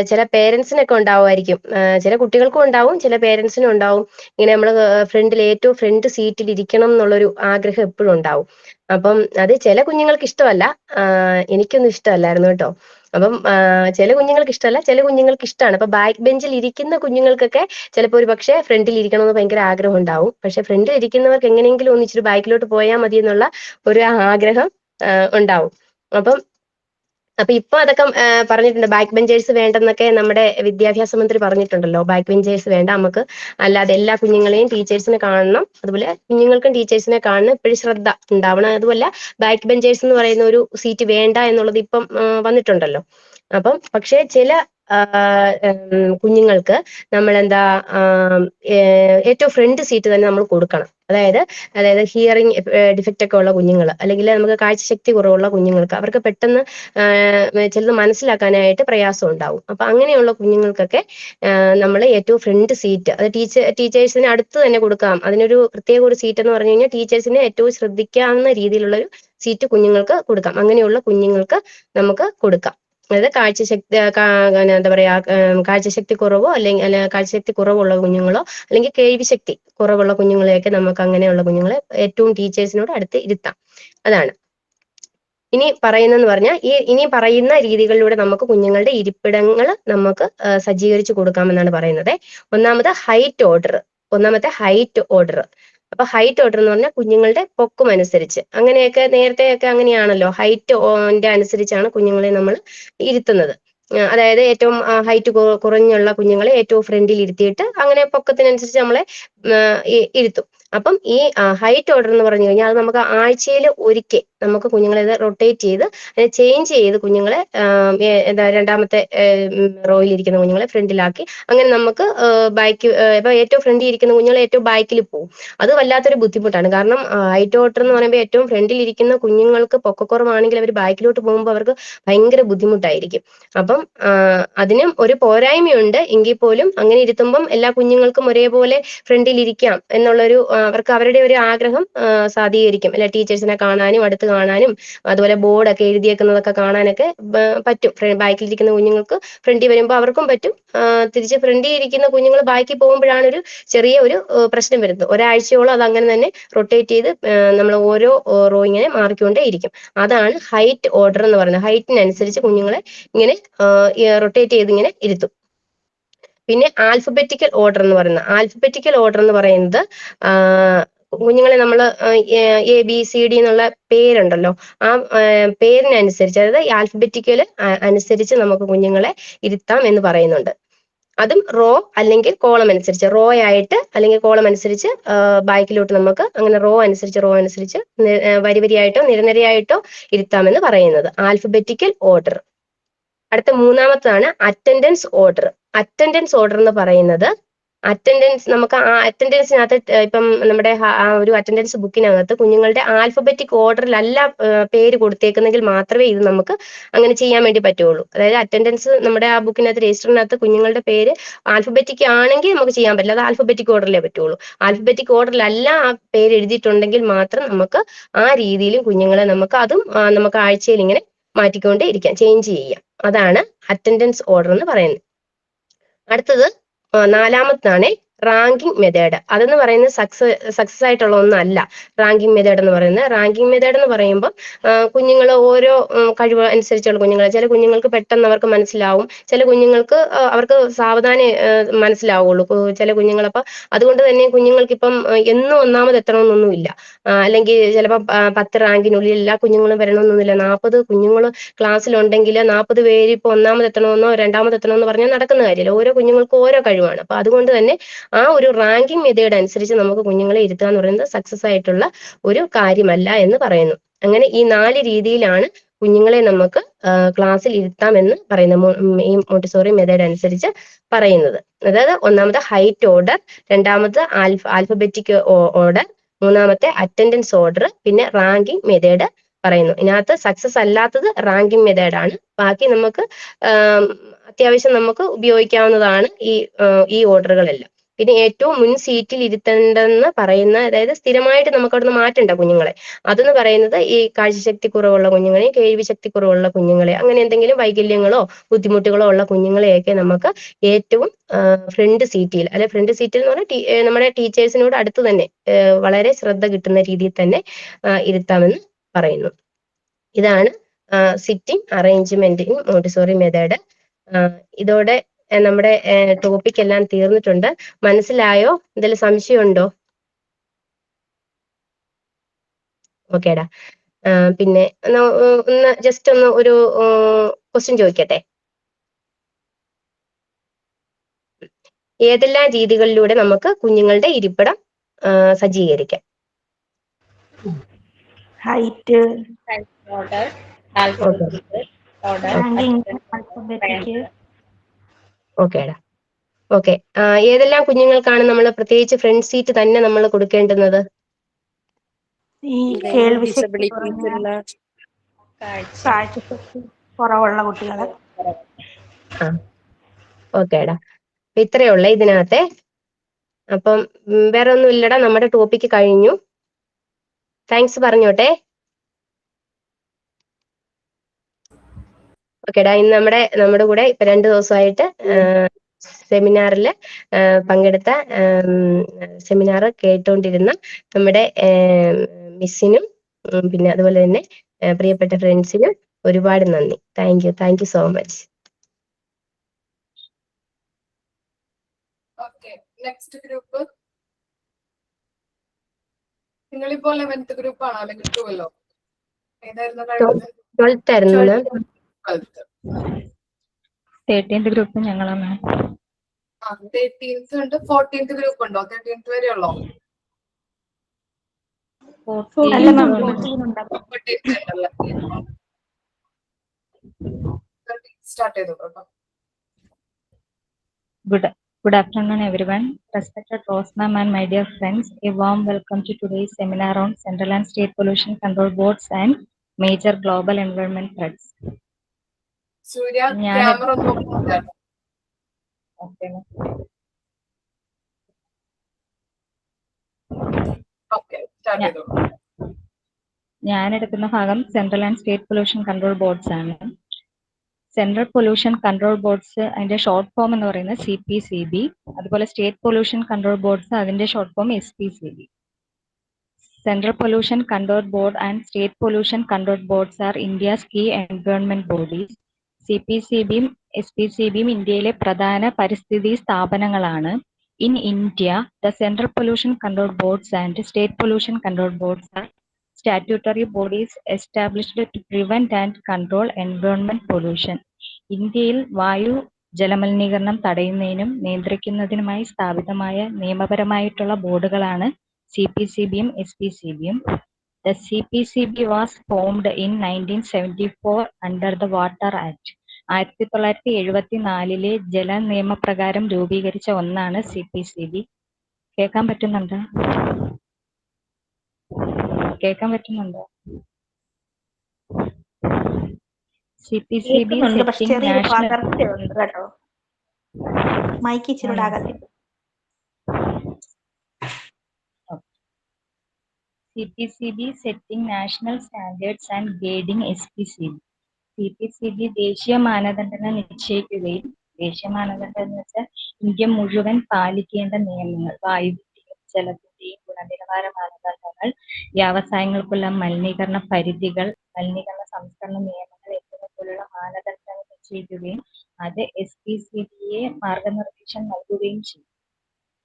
ചില പേരൻസിനൊക്കെ ഉണ്ടാവുമായിരിക്കും, ചില കുട്ടികൾക്കും ഉണ്ടാവും, ചില പേരൻസിനും ഉണ്ടാവും, ഇങ്ങനെ നമ്മൾ ഫ്രണ്ടിൽ ഏറ്റവും ഫ്രണ്ട് സീറ്റിൽ ഇരിക്കണം എന്നുള്ളൊരു ആഗ്രഹം എപ്പോഴും ഉണ്ടാവും. അപ്പം അത് ചില കുഞ്ഞുങ്ങൾക്ക് ഇഷ്ടമല്ല, എനിക്കൊന്നും ഇഷ്ടമല്ലായിരുന്നു കേട്ടോ. അപ്പം ചില കുഞ്ഞുങ്ങൾക്ക് ഇഷ്ടമല്ല, ചില കുഞ്ഞുങ്ങൾക്ക് ഇഷ്ടമാണ്. അപ്പൊ ബാക്ക് ബെഞ്ചിൽ ഇരിക്കുന്ന കുഞ്ഞുങ്ങൾക്കൊക്കെ ചിലപ്പോൾ ഒരു പക്ഷേ ഫ്രണ്ടിൽ ഇരിക്കണമെന്ന് ഭയങ്കര ആഗ്രഹം ഉണ്ടാവും. പക്ഷെ ഫ്രണ്ടിൽ ഇരിക്കുന്നവർക്ക് എങ്ങനെയെങ്കിലും ഒന്ന് ഇച്ചിരി ബാക്കിലോട്ട് പോയാൽ മതി എന്നുള്ള ഒരു ആഗ്രഹം ഉണ്ടാവും. അപ്പൊ ഇപ്പൊ അതൊക്കെ പറഞ്ഞിട്ടുണ്ട്, ബാക്ക് ബെഞ്ചേഴ്സ് വേണ്ടെന്നൊക്കെ നമ്മുടെ വിദ്യാഭ്യാസ മന്ത്രി പറഞ്ഞിട്ടുണ്ടല്ലോ. ബാക്ക് ബെഞ്ചേഴ്സ് വേണ്ട, നമുക്ക് അല്ലാതെ എല്ലാ കുഞ്ഞുങ്ങളെയും ടീച്ചേഴ്സിനെ കാണണം, അതുപോലെ കുഞ്ഞുങ്ങൾക്കും ടീച്ചേഴ്സിനെ കാണണം, എപ്പോഴും ശ്രദ്ധ ഉണ്ടാവണം. അതുമല്ല ബാക്ക് ബെഞ്ചേഴ്സ് എന്ന് പറയുന്ന ഒരു സീറ്റ് വേണ്ട എന്നുള്ളത് ഇപ്പം വന്നിട്ടുണ്ടല്ലോ. അപ്പം പക്ഷെ ചില കുഞ്ഞുങ്ങൾക്ക് നമ്മൾ എന്താ ഏറ്റവും ഫ്രണ്ട് സീറ്റ് തന്നെ നമ്മൾ കൊടുക്കണം. അതായത് ഹിയറിംഗ് ഡിഫക്റ്റ് ഒക്കെ ഉള്ള കുഞ്ഞുങ്ങൾ, അല്ലെങ്കിൽ നമുക്ക് കാഴ്ചശക്തി കുറവുള്ള കുഞ്ഞുങ്ങൾക്ക്, അവർക്ക് പെട്ടെന്ന് ചിലത് മനസ്സിലാക്കാനായിട്ട് പ്രയാസം ഉണ്ടാവും. അപ്പൊ അങ്ങനെയുള്ള കുഞ്ഞുങ്ങൾക്കൊക്കെ നമ്മൾ ഏറ്റവും ഫ്രണ്ട് സീറ്റ് അത് ടീച്ചേഴ്സിന് അടുത്ത് തന്നെ കൊടുക്കാം. അതിനൊരു പ്രത്യേക ഒരു സീറ്റ് എന്ന് പറഞ്ഞു കഴിഞ്ഞാൽ ടീച്ചേഴ്സിനെ ഏറ്റവും ശ്രദ്ധിക്കാവുന്ന രീതിയിലുള്ള ഒരു സീറ്റ് കുഞ്ഞുങ്ങൾക്ക് കൊടുക്കാം. അങ്ങനെയുള്ള കുഞ്ഞുങ്ങൾക്ക് നമുക്ക് കൊടുക്കാം. അതായത് എന്താ പറയാ, കാഴ്ചശക്തി കുറവോ അല്ലെങ്കിൽ കാഴ്ചശക്തി കുറവുള്ള കുഞ്ഞുങ്ങളോ അല്ലെങ്കിൽ കേൾവി ശക്തി കുറവുള്ള കുഞ്ഞുങ്ങളെയൊക്കെ നമുക്ക് അങ്ങനെയുള്ള കുഞ്ഞുങ്ങളെ ഏറ്റവും ടീച്ചേഴ്സിനോട് അടുത്ത് ഇരുത്താം. അതാണ് ഇനി പറയുന്നതെന്ന് പറഞ്ഞാൽ ഇനി പറയുന്ന രീതികളിലൂടെ നമുക്ക് കുഞ്ഞുങ്ങളുടെ ഇരിപ്പിടങ്ങൾ നമുക്ക് സജ്ജീകരിച്ചു കൊടുക്കാമെന്നാണ് പറയുന്നത്. ഒന്നാമത്തെ ഹൈറ്റ് ഓർഡർ. അപ്പൊ ഹൈറ്റ് ഓർഡർ എന്ന് പറഞ്ഞാൽ കുഞ്ഞുങ്ങളുടെ പൊക്കം അനുസരിച്ച്, അങ്ങനെയൊക്കെ നേരത്തെയൊക്കെ അങ്ങനെയാണല്ലോ, ഹൈറ്റ് അനുസരിച്ചാണ് കുഞ്ഞുങ്ങളെ നമ്മൾ ഇരുത്തുന്നത്. അതായത് ഏറ്റവും ഹൈറ്റ് കുറഞ്ഞുള്ള കുഞ്ഞുങ്ങളെ ഏറ്റവും ഫ്രണ്ടിൽ ഇരുത്തിയിട്ട് അങ്ങനെ പൊക്കത്തിനനുസരിച്ച് നമ്മളെ ഇരുത്തും. അപ്പം ഈ ഹൈറ്റ് ഓർഡർ എന്ന് പറഞ്ഞു കഴിഞ്ഞാൽ അത് നമുക്ക് ആഴ്ചയിൽ ഒരിക്കൽ നമുക്ക് കുഞ്ഞുങ്ങളെ റൊട്ടേറ്റ് ചെയ്ത് ചേഞ്ച് ചെയ്ത് കുഞ്ഞുങ്ങളെ എന്താ രണ്ടാമത്തെ റോയിൽ ഇരിക്കുന്ന കുഞ്ഞുങ്ങളെ ഫ്രണ്ടിലാക്കി അങ്ങനെ നമുക്ക് ബാക്ക് ഇപ്പൊ ഏറ്റവും ഫ്രണ്ടിൽ ഇരിക്കുന്ന കുഞ്ഞുങ്ങളെ ഏറ്റവും ബാക്കിൽ പോകും. അത് വല്ലാത്തൊരു ബുദ്ധിമുട്ടാണ്. കാരണം ഹൈറ്റ് ഓർഡർ എന്ന് പറയുമ്പോൾ ഏറ്റവും ഫ്രണ്ടിൽ ഇരിക്കുന്ന കുഞ്ഞുങ്ങൾക്ക് പൊക്കക്കുറവാണെങ്കിൽ അവർ ബാക്കിലോട്ട് പോകുമ്പോൾ അവർക്ക് ഭയങ്കര ബുദ്ധിമുട്ടായിരിക്കും. അപ്പം അതിനും ഒരു പോരായ്മയുണ്ട്. എങ്കിൽ പോലും അങ്ങനെ ഇരുത്തുമ്പം എല്ലാ കുഞ്ഞുങ്ങൾക്കും ഒരേപോലെ ഫ്രണ്ടിൽ ഇരിക്കാം എന്നുള്ളൊരു അവർക്ക് അവരുടെ ഒരു ആഗ്രഹം സാധീകരിക്കും. അല്ലെ, ടീച്ചേഴ്സിനെ കാണാനും അടുത്ത് കാണാനും അതുപോലെ ബോർഡൊക്കെ എഴുതിയേക്കുന്നതൊക്കെ കാണാനൊക്കെ പറ്റും. ബാക്കിലിരിക്കുന്ന കുഞ്ഞുങ്ങൾക്ക് ഫ്രണ്ടിൽ വരുമ്പോൾ അവർക്കും പറ്റും. തിരിച്ച് ഫ്രണ്ടിൽ ഇരിക്കുന്ന കുഞ്ഞുങ്ങൾ ബാക്കിൽ പോകുമ്പോഴാണ് ഒരു ചെറിയ ഒരു പ്രശ്നം വരുന്നത്. ഒരാഴ്ചയോളം അത് അങ്ങനെ തന്നെ റൊട്ടേറ്റ് ചെയ്ത് നമ്മൾ ഓരോ റോ ഇങ്ങനെ മാറിക്കൊണ്ടേ ഇരിക്കും. അതാണ് ഹൈറ്റ് ഓർഡർ എന്ന് പറയുന്നത്. ഹൈറ്റിനനുസരിച്ച് കുഞ്ഞുങ്ങളെ ഇങ്ങനെ റൊട്ടേറ്റ് ചെയ്ത് ഇങ്ങനെ ഇരുത്തും. പിന്നെ ആൽഫബറ്റിക്കൽ ഓർഡർ എന്ന് പറയുന്നത് കുഞ്ഞുങ്ങളെ നമ്മൾ ABCD എന്നുള്ള പേരുണ്ടല്ലോ, ആ പേരിനനുസരിച്ച്, അതായത് ആൽഫബറ്റിക്കൽ അനുസരിച്ച് നമുക്ക് കുഞ്ഞുങ്ങളെ ഇരുത്താം എന്ന് പറയുന്നുണ്ട്. അതും റോ അല്ലെങ്കിൽ കോളം അനുസരിച്ച്, റോ ആയിട്ട് അല്ലെങ്കിൽ കോളം അനുസരിച്ച് ബാക്കിലോട്ട് നമുക്ക് അങ്ങനെ റോ അനുസരിച്ച് വരിവരിയായിട്ടോ നിരനിരയായിട്ടോ ഇരുത്താമെന്ന് പറയുന്നത് ആൽഫബറ്റിക്കൽ ഓർഡർ. അടുത്ത മൂന്നാമത്തതാണ് അറ്റൻഡൻസ് ഓർഡർ. അറ്റൻഡൻസ് ഓർഡർ എന്ന് പറയുന്നത് നമുക്ക് ആ അറ്റൻഡൻസിനകത്ത് ഇപ്പം നമ്മുടെ ആ ഒരു അറ്റൻഡൻസ് ബുക്കിനകത്ത് കുഞ്ഞുങ്ങളുടെ ആൽഫബറ്റിക് ഓർഡറിലല്ല പേര് കൊടുത്തേക്കുന്നെങ്കിൽ മാത്രമേ ഇത് നമുക്ക് അങ്ങനെ ചെയ്യാൻ വേണ്ടി പറ്റുള്ളൂ. അതായത് അറ്റൻഡൻസ് നമ്മുടെ ആ ബുക്കിനകത്ത് രജിസ്റ്ററിനകത്ത് കുഞ്ഞുങ്ങളുടെ പേര് ആൽഫബറ്റിക് ആണെങ്കിൽ നമുക്ക് ചെയ്യാൻ പറ്റില്ല. അത് ആൽഫബറ്റിക് ഓർഡറിലേ പറ്റുള്ളൂ. ആൽഫബറ്റിക് ഓർഡറിലല്ല ആ പേര് എഴുതിയിട്ടുണ്ടെങ്കിൽ മാത്രം നമുക്ക് ആ രീതിയിലും കുഞ്ഞുങ്ങളെ നമുക്ക് ആഴ്ചയിൽ ഇങ്ങനെ മാറ്റിക്കൊണ്ടേ ഇരിക്കാം, ചേഞ്ച് ചെയ്യാം. അതാണ് അറ്റൻഡൻസ് ഓർഡർ എന്ന് പറയുന്നത്. അടുത്തത് നാലാമത്താണ് റാങ്കിങ് മെത്തേഡ്. അതെന്ന് പറയുന്നത് സക്സസ് ആയിട്ടുള്ള ഒന്നല്ല റാങ്കിങ് മെത്തേഡ് എന്ന് പറയുന്നത്. റാങ്കിങ് മെത്തേഡ് എന്ന് പറയുമ്പോൾ കുഞ്ഞുങ്ങൾ ഓരോ കഴിവ് അനുസരിച്ചുള്ള കുഞ്ഞുങ്ങൾ, ചില കുഞ്ഞുങ്ങൾക്ക് പെട്ടെന്ന് അവർക്ക് മനസ്സിലാവും, ചില കുഞ്ഞുങ്ങൾക്ക് അവർക്ക് സാവധാനം മനസ്സിലാവുള്ളൂ ചില കുഞ്ഞുങ്ങളപ്പം. അതുകൊണ്ട് തന്നെ കുഞ്ഞുങ്ങൾക്ക് ഇപ്പം എന്നും ഒന്നാമത് എത്തണമെന്നൊന്നുമില്ല. അല്ലെങ്കിൽ ചിലപ്പോൾ 10 റാങ്കിനുള്ളിൽ എല്ലാ കുഞ്ഞുങ്ങളും വരണമെന്നൊന്നുമില്ല. 40 കുഞ്ഞുങ്ങൾ ക്ലാസ്സിലുണ്ടെങ്കിൽ 40 പേര് ഇപ്പൊ ഒന്നാമത് എത്തണമെന്നോ രണ്ടാമത് എത്തണമെന്നോ പറഞ്ഞാൽ നടക്കുന്ന കാര്യമില്ല. ഓരോ കുഞ്ഞുങ്ങൾക്കും ഓരോ കഴിവാണ്. അപ്പൊ അതുകൊണ്ട് തന്നെ ആ ഒരു റാങ്കിങ് മെത്തേഡ് അനുസരിച്ച് നമുക്ക് കുഞ്ഞുങ്ങളെ ഇരുത്തുക എന്ന് പറയുന്നത് സക്സസ് ആയിട്ടുള്ള ഒരു കാര്യമല്ല എന്ന് പറയുന്നു. അങ്ങനെ ഈ 4 രീതിയിലാണ് കുഞ്ഞുങ്ങളെ നമുക്ക് ക്ലാസ്സിൽ ഇരുത്താമെന്ന് പറയുന്നത് ഈ മോണ്ടിസോറി മെത്തേഡ് അനുസരിച്ച് പറയുന്നത്. അതായത് ഒന്നാമത് ഹൈറ്റ് ഓർഡർ, രണ്ടാമത് ആൽഫബറ്റിക് ഓർഡർ, മൂന്നാമത്തെ അറ്റൻഡൻസ് ഓർഡർ, പിന്നെ റാങ്കിങ് മെത്തേഡ് പറയുന്നു. ഇതിനകത്ത് സക്സസ് അല്ലാത്തത് റാങ്കിങ് മെത്തേഡ് ആണ്. ബാക്കി നമുക്ക് അത്യാവശ്യം നമുക്ക് ഉപയോഗിക്കാവുന്നതാണ് ഈ ഓർഡറുകളെല്ലാം. പിന്നെ ഏറ്റവും മുൻ സീറ്റിൽ ഇരുത്തേണ്ടെന്ന് പറയുന്ന, അതായത് സ്ഥിരമായിട്ട് നമുക്ക് അവിടുന്ന് മാറ്റണ്ട കുഞ്ഞുങ്ങളെ, അതെന്ന് പറയുന്നത് ഈ കാഴ്ചശക്തി കുറവുള്ള കുഞ്ഞുങ്ങളെ, കേൾവി ശക്തി കുറവുള്ള കുഞ്ഞുങ്ങളെ, അങ്ങനെ എന്തെങ്കിലും വൈകല്യങ്ങളോ ബുദ്ധിമുട്ടുകളോ ഉള്ള കുഞ്ഞുങ്ങളെയൊക്കെ നമുക്ക് ഏറ്റവും ഫ്രണ്ട് സീറ്റിൽ, അല്ലെ ഫ്രണ്ട് സീറ്റിൽ എന്ന് പറഞ്ഞാൽ നമ്മുടെ ടീച്ചേഴ്സിനോട് അടുത്ത് തന്നെ വളരെ ശ്രദ്ധ കിട്ടുന്ന രീതിയിൽ തന്നെ ഇരുത്താമെന്ന് പറയുന്നു. ഇതാണ് sitting arrangement in Montessori method. ഇതോടെ നമ്മുടെ ടോപ്പിക് എല്ലാം തീർന്നിട്ടുണ്ട്. മനസ്സിലായോ? എന്തെങ്കിലും സംശയമുണ്ടോ? ഓക്കേടാ. പിന്നെ ഒന്ന് ജസ്റ്റ് ഒന്ന് ഒരു ക്വസ്റ്റ്യൻ ചോദിക്കട്ടെ. ഏതെല്ലാം രീതികളിലൂടെ നമുക്ക് കുഞ്ഞുങ്ങളുടെ ഇരിപ്പിടം സജ്ജീകരിക്കാം? ഹൈറ്റ്, ഓർഡർ, ഓക്കേടാ. ഓക്കെ. ഏതെല്ലാം കുഞ്ഞുങ്ങൾക്കാണ് നമ്മൾ പ്രത്യേകിച്ച് ഫ്രണ്ട് സീറ്റ് തന്നെ നമ്മൾ കൊടുക്കേണ്ടുന്നത്? ഈ കേൾവി കുറവുള്ള കുട്ടികളെ. ഓക്കേടാ. ഇത്രയേ ഉള്ളേ ഇതിനകത്തെ. അപ്പം വേറെ ഒന്നും ഇല്ലടാ, നമ്മുടെ ടോപ്പിക്ക് കഴിഞ്ഞു. താങ്ക്സ് പറഞ്ഞോട്ടെ. ഓക്കേടാ. ഇന്ന് നമ്മുടെ കൂടെ ഇപ്പൊ 2 ദിവസമായിട്ട് സെമിനാറിൽ പങ്കെടുത്ത സെമിനാർ കേട്ടുകൊണ്ടിരുന്ന നമ്മുടെ മിസ്സിനും പിന്നെ അതുപോലെ തന്നെ പ്രിയപ്പെട്ട ഫ്രണ്ട്സിനും ഒരുപാട് നന്ദി. Thank you so much. Next group നിങ്ങളിപ്പോ 11th ഗ്രൂപ്പ് ആണോ അല്ലെങ്കിൽ 12? ഏതായിരുന്നു കഴിഞ്ഞത്? 12th ആയിരുന്നു. 13th ഗ്രൂപ്പ് ഞങ്ങളാണ്. 13th ഉണ്ട്, 14th ഗ്രൂപ്പ് ഉണ്ടോ? 13th വരെ ഉള്ളോ? അല്ല മാം, 14th 14 ഉണ്ട്. 14th ഉണ്ടല്ലേ? സ്റ്റാർട്ട് ചെയ്തു കേട്ടോ. Good afternoon, everyone. Respected host ma'am and my dear friends, a warm welcome to today's seminar on Central and State Pollution Control Boards and Major Global Environment Threats. സൂര്യ, ഞാൻ camera ഒന്ന് open ചെയ്താലോ? Okay. Okay, start ചെയ്തു. ഞാൻ എടുക്കുന്ന ഭാഗം central and state pollution control boards ആണ്. Central pollution control boards അതിന്റെ short form എന്ന് പറയുന്നത് CPCB. അതുപോലെ സ്റ്റേറ്റ് പൊല്യൂഷൻ കൺട്രോൾ ബോർഡ്സ് അതിന്റെ short form SPCB. Central Pollution Control Board and State Pollution Control Boards are India's key environment bodies. CPCBയും SPCBയും ഇന്ത്യയിലെ പ്രധാന പരിസ്ഥിതി സ്ഥാപനങ്ങളാണ്. In India, the Central Pollution Control Boards and State Pollution Control Boards are statutory bodies established to prevent and control environment pollution. ഇന്ത്യയിൽ വായു ജലമലിനീകരണം തടയുന്നതിനും നിയന്ത്രിക്കുന്നതിനുമായി സ്ഥാപിതമായ നിയമപരമായിട്ടുള്ള ബോർഡുകളാണ് CPCBയും SPCBയും. The CPCB was formed in 1974 under the Water Act. 1974 ജല നിയമപ്രകാരം രൂപീകരിച്ച ഒന്നാണ് CPCB. കേൾക്കാൻ പറ്റുന്നുണ്ടോ? CPCB കേൾക്കുന്നുണ്ട്, പക്ഷെ setting ചെറിയൊരു national പകർച്ചയുണ്ട് കേട്ടോ. മൈക്ക് ഇച്ചിരി അകത്തിട്ട്. CPCB setting national standards and guiding SPCB. CPCB ദേശീയ മാനദണ്ഡങ്ങൾ നിശ്ചയിക്കുകയും, ദേശീയ മാനദണ്ഡം എന്ന് വെച്ചാൽ ഇന്ത്യ മുഴുവൻ പാലിക്കേണ്ട നിയമങ്ങൾ, വായുവിന്റെയും ജലത്തിന്റെയും ഗുണനിലവാര മാനദണ്ഡങ്ങൾ, വ്യവസായങ്ങൾക്കുള്ള മലിനീകരണ പരിധികൾ, മലിനീകരണ സംസ്കരണ നിയമങ്ങൾ എന്നിവ പോലുള്ള മാനദണ്ഡങ്ങൾ നിശ്ചയിക്കുകയും അത് SPCBയെ മാർഗനിർദ്ദേശം നൽകുകയും ചെയ്യും.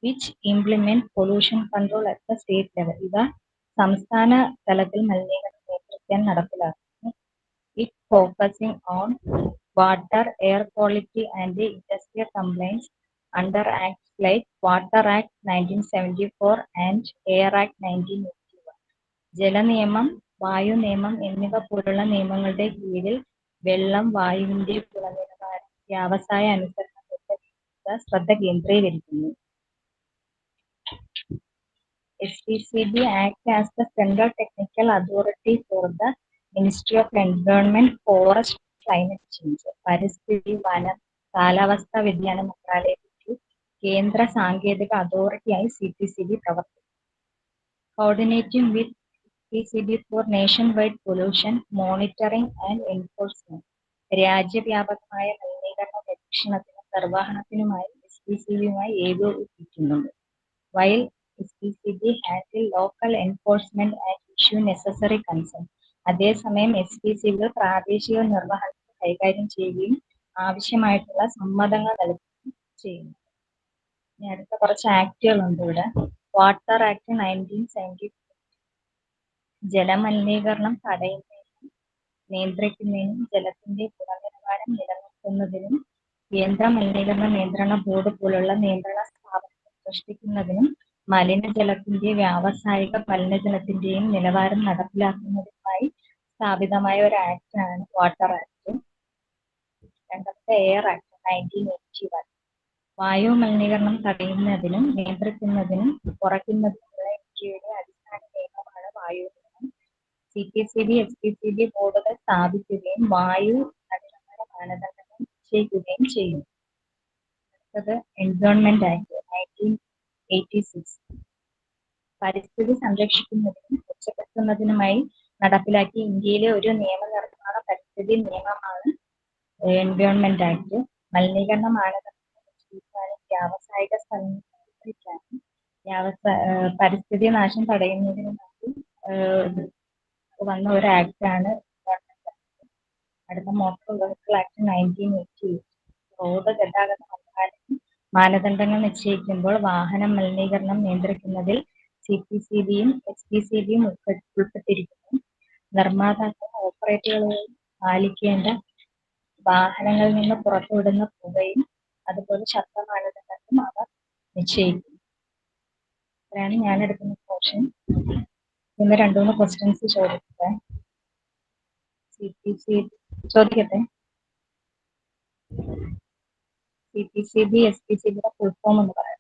Which implement pollution control at the state level. ഇവ സംസ്ഥാന തലത്തിൽ മലിനീകരണം നിയന്ത്രിക്കാൻ നടപ്പിലാക്കുന്നു. It focusing on water, air quality and industrial complaints under acts like Water Act 1974 and Air Act 1981. ജലനിയമം, വായു നിയമം എന്നിവ പോലുള്ള നിയമങ്ങളുടെ കീഴിൽ വെള്ളം, വായുവിന്റെ ഗുണനിലവാരം, വ്യവസായ അനുസരണം എന്നിവ ശ്രദ്ധ കേന്ദ്രീകരിക്കുന്നു. SPCB acts as the central technical authority for the Ministry of Environment, Forest, Climate Change. പരിസ്ഥിതി, വനം, കാലാവസ്ഥാ വ്യതിയാന മന്ത്രാലയത്തിൽ കേന്ദ്ര സാങ്കേതിക അതോറിറ്റിയായി CPCB പ്രവർത്തിക്കുന്നു. Coordinating with SPCB for nationwide pollution monitoring and enforcement. രാജ്യവ്യാപകമായ മലിനീകരണ നിരീക്ഷണത്തിനും നിർവഹണത്തിനുമായി SPCBയുമായി ഏകോപിപ്പിക്കുന്നുണ്ട്. While SPCB handle local enforcement and issue necessary consent. അതേസമയം SPCB പ്രാദേശിക നിർവഹണം കൈകാര്യം ചെയ്യുകയും ആവശ്യമായിട്ടുള്ള സമ്മതങ്ങൾ നൽകുകയും ചെയ്യുന്നു. ഇനി അടുത്ത കുറച്ച് ആക്ടുകളുണ്ട് ഇവിടെ. വാട്ടർ ആക്ട് 1974 ജലമലിനീകരണം തടയുന്നതിനും നിയന്ത്രിക്കുന്നതിനും ജലത്തിന്റെ ഗുണനിലവാരം നിലനിർത്തുന്നതിനും കേന്ദ്ര മലിനീകരണ നിയന്ത്രണ ബോർഡ് പോലുള്ള നിയന്ത്രണ സ്ഥാപനങ്ങൾ സൃഷ്ടിക്കുന്നതിനും മലിനജലത്തിന്റെ വ്യാവസായിക മലിനജലത്തിന്റെയും നിലവാരം നടപ്പിലാക്കുന്നതിനുമായി സ്ഥാപിതമായ ഒരു ആക്ടാണ് വാട്ടർ ആക്ട്. രണ്ടാമത്തെ എയർ ആക്ട് 1981 വായു മലിനീകരണം തടയുന്നതിനും നിയന്ത്രിക്കുന്നതിനും കുറയ്ക്കുന്നതിനുള്ള ഇന്ത്യയുടെ അടിസ്ഥാന നിയമമാണ് വായു നിയമം. CPCB, SPCB ബോർഡുകൾ സ്ഥാപിക്കുകയും വായു ഗുണനിലവാര മാനദണ്ഡങ്ങൾ നിശ്ചയിക്കുകയും ചെയ്യുന്നു. അടുത്തത് എൻവയോൺമെന്റ് ആക്ട് 1986 പരിസ്ഥിതി സംരക്ഷിക്കുന്നതിനും മെച്ചപ്പെടുത്തുന്നതിനുമായി നടപ്പിലാക്കിയ ഇന്ത്യയിലെ ഒരു നിയമനിർമ്മാണ പരിസ്ഥിതി നിയമമാണ് എൻവയോൺമെന്റ് ആക്ട്. മലിനീകരണ മാനദണ്ഡങ്ങൾ നിശ്ചയിക്കാനും വ്യാവസായിക സ്ഥലങ്ങൾ നിയന്ത്രിക്കാനും പരിസ്ഥിതി നാശം തടയുന്നതിനുമായി വന്ന ഒരു ആക്ടാണ് എൻവയോൺമെന്റ് ആക്ട്. അടുത്ത മോട്ടോർ വെഹിക്കിൾ ആക്ട് 1988 റോഡ് ഗതാഗത മന്ത്രാലയം മാനദണ്ഡങ്ങൾ നിശ്ചയിക്കുമ്പോൾ വാഹന മലിനീകരണം നിയന്ത്രിക്കുന്നതിൽ CPCBയും SPCBയും ഉൾപ്പെട്ടിരിക്കുന്നു. നിർമ്മാതാക്കൾ ഓപ്പറേറ്ററുകൾ പാലിക്കേണ്ട വാഹനങ്ങളിൽ നിന്ന് പുറത്തുവിടുന്ന പുകയും അതുപോലെ ശബ്ദ മാനദണ്ഡങ്ങൾ നിശ്ചയിക്കും. അതാണ് ഞാൻ എടുക്കുന്ന പോർഷൻ. ഇന്ന് 2-3 ക്വസ്റ്റ്യൻസ് ചോദിക്കട്ടെ. ചോദിക്കട്ടെ. CPCB, SPCB ഫുൾ ഫോം എന്ന് പറയാം.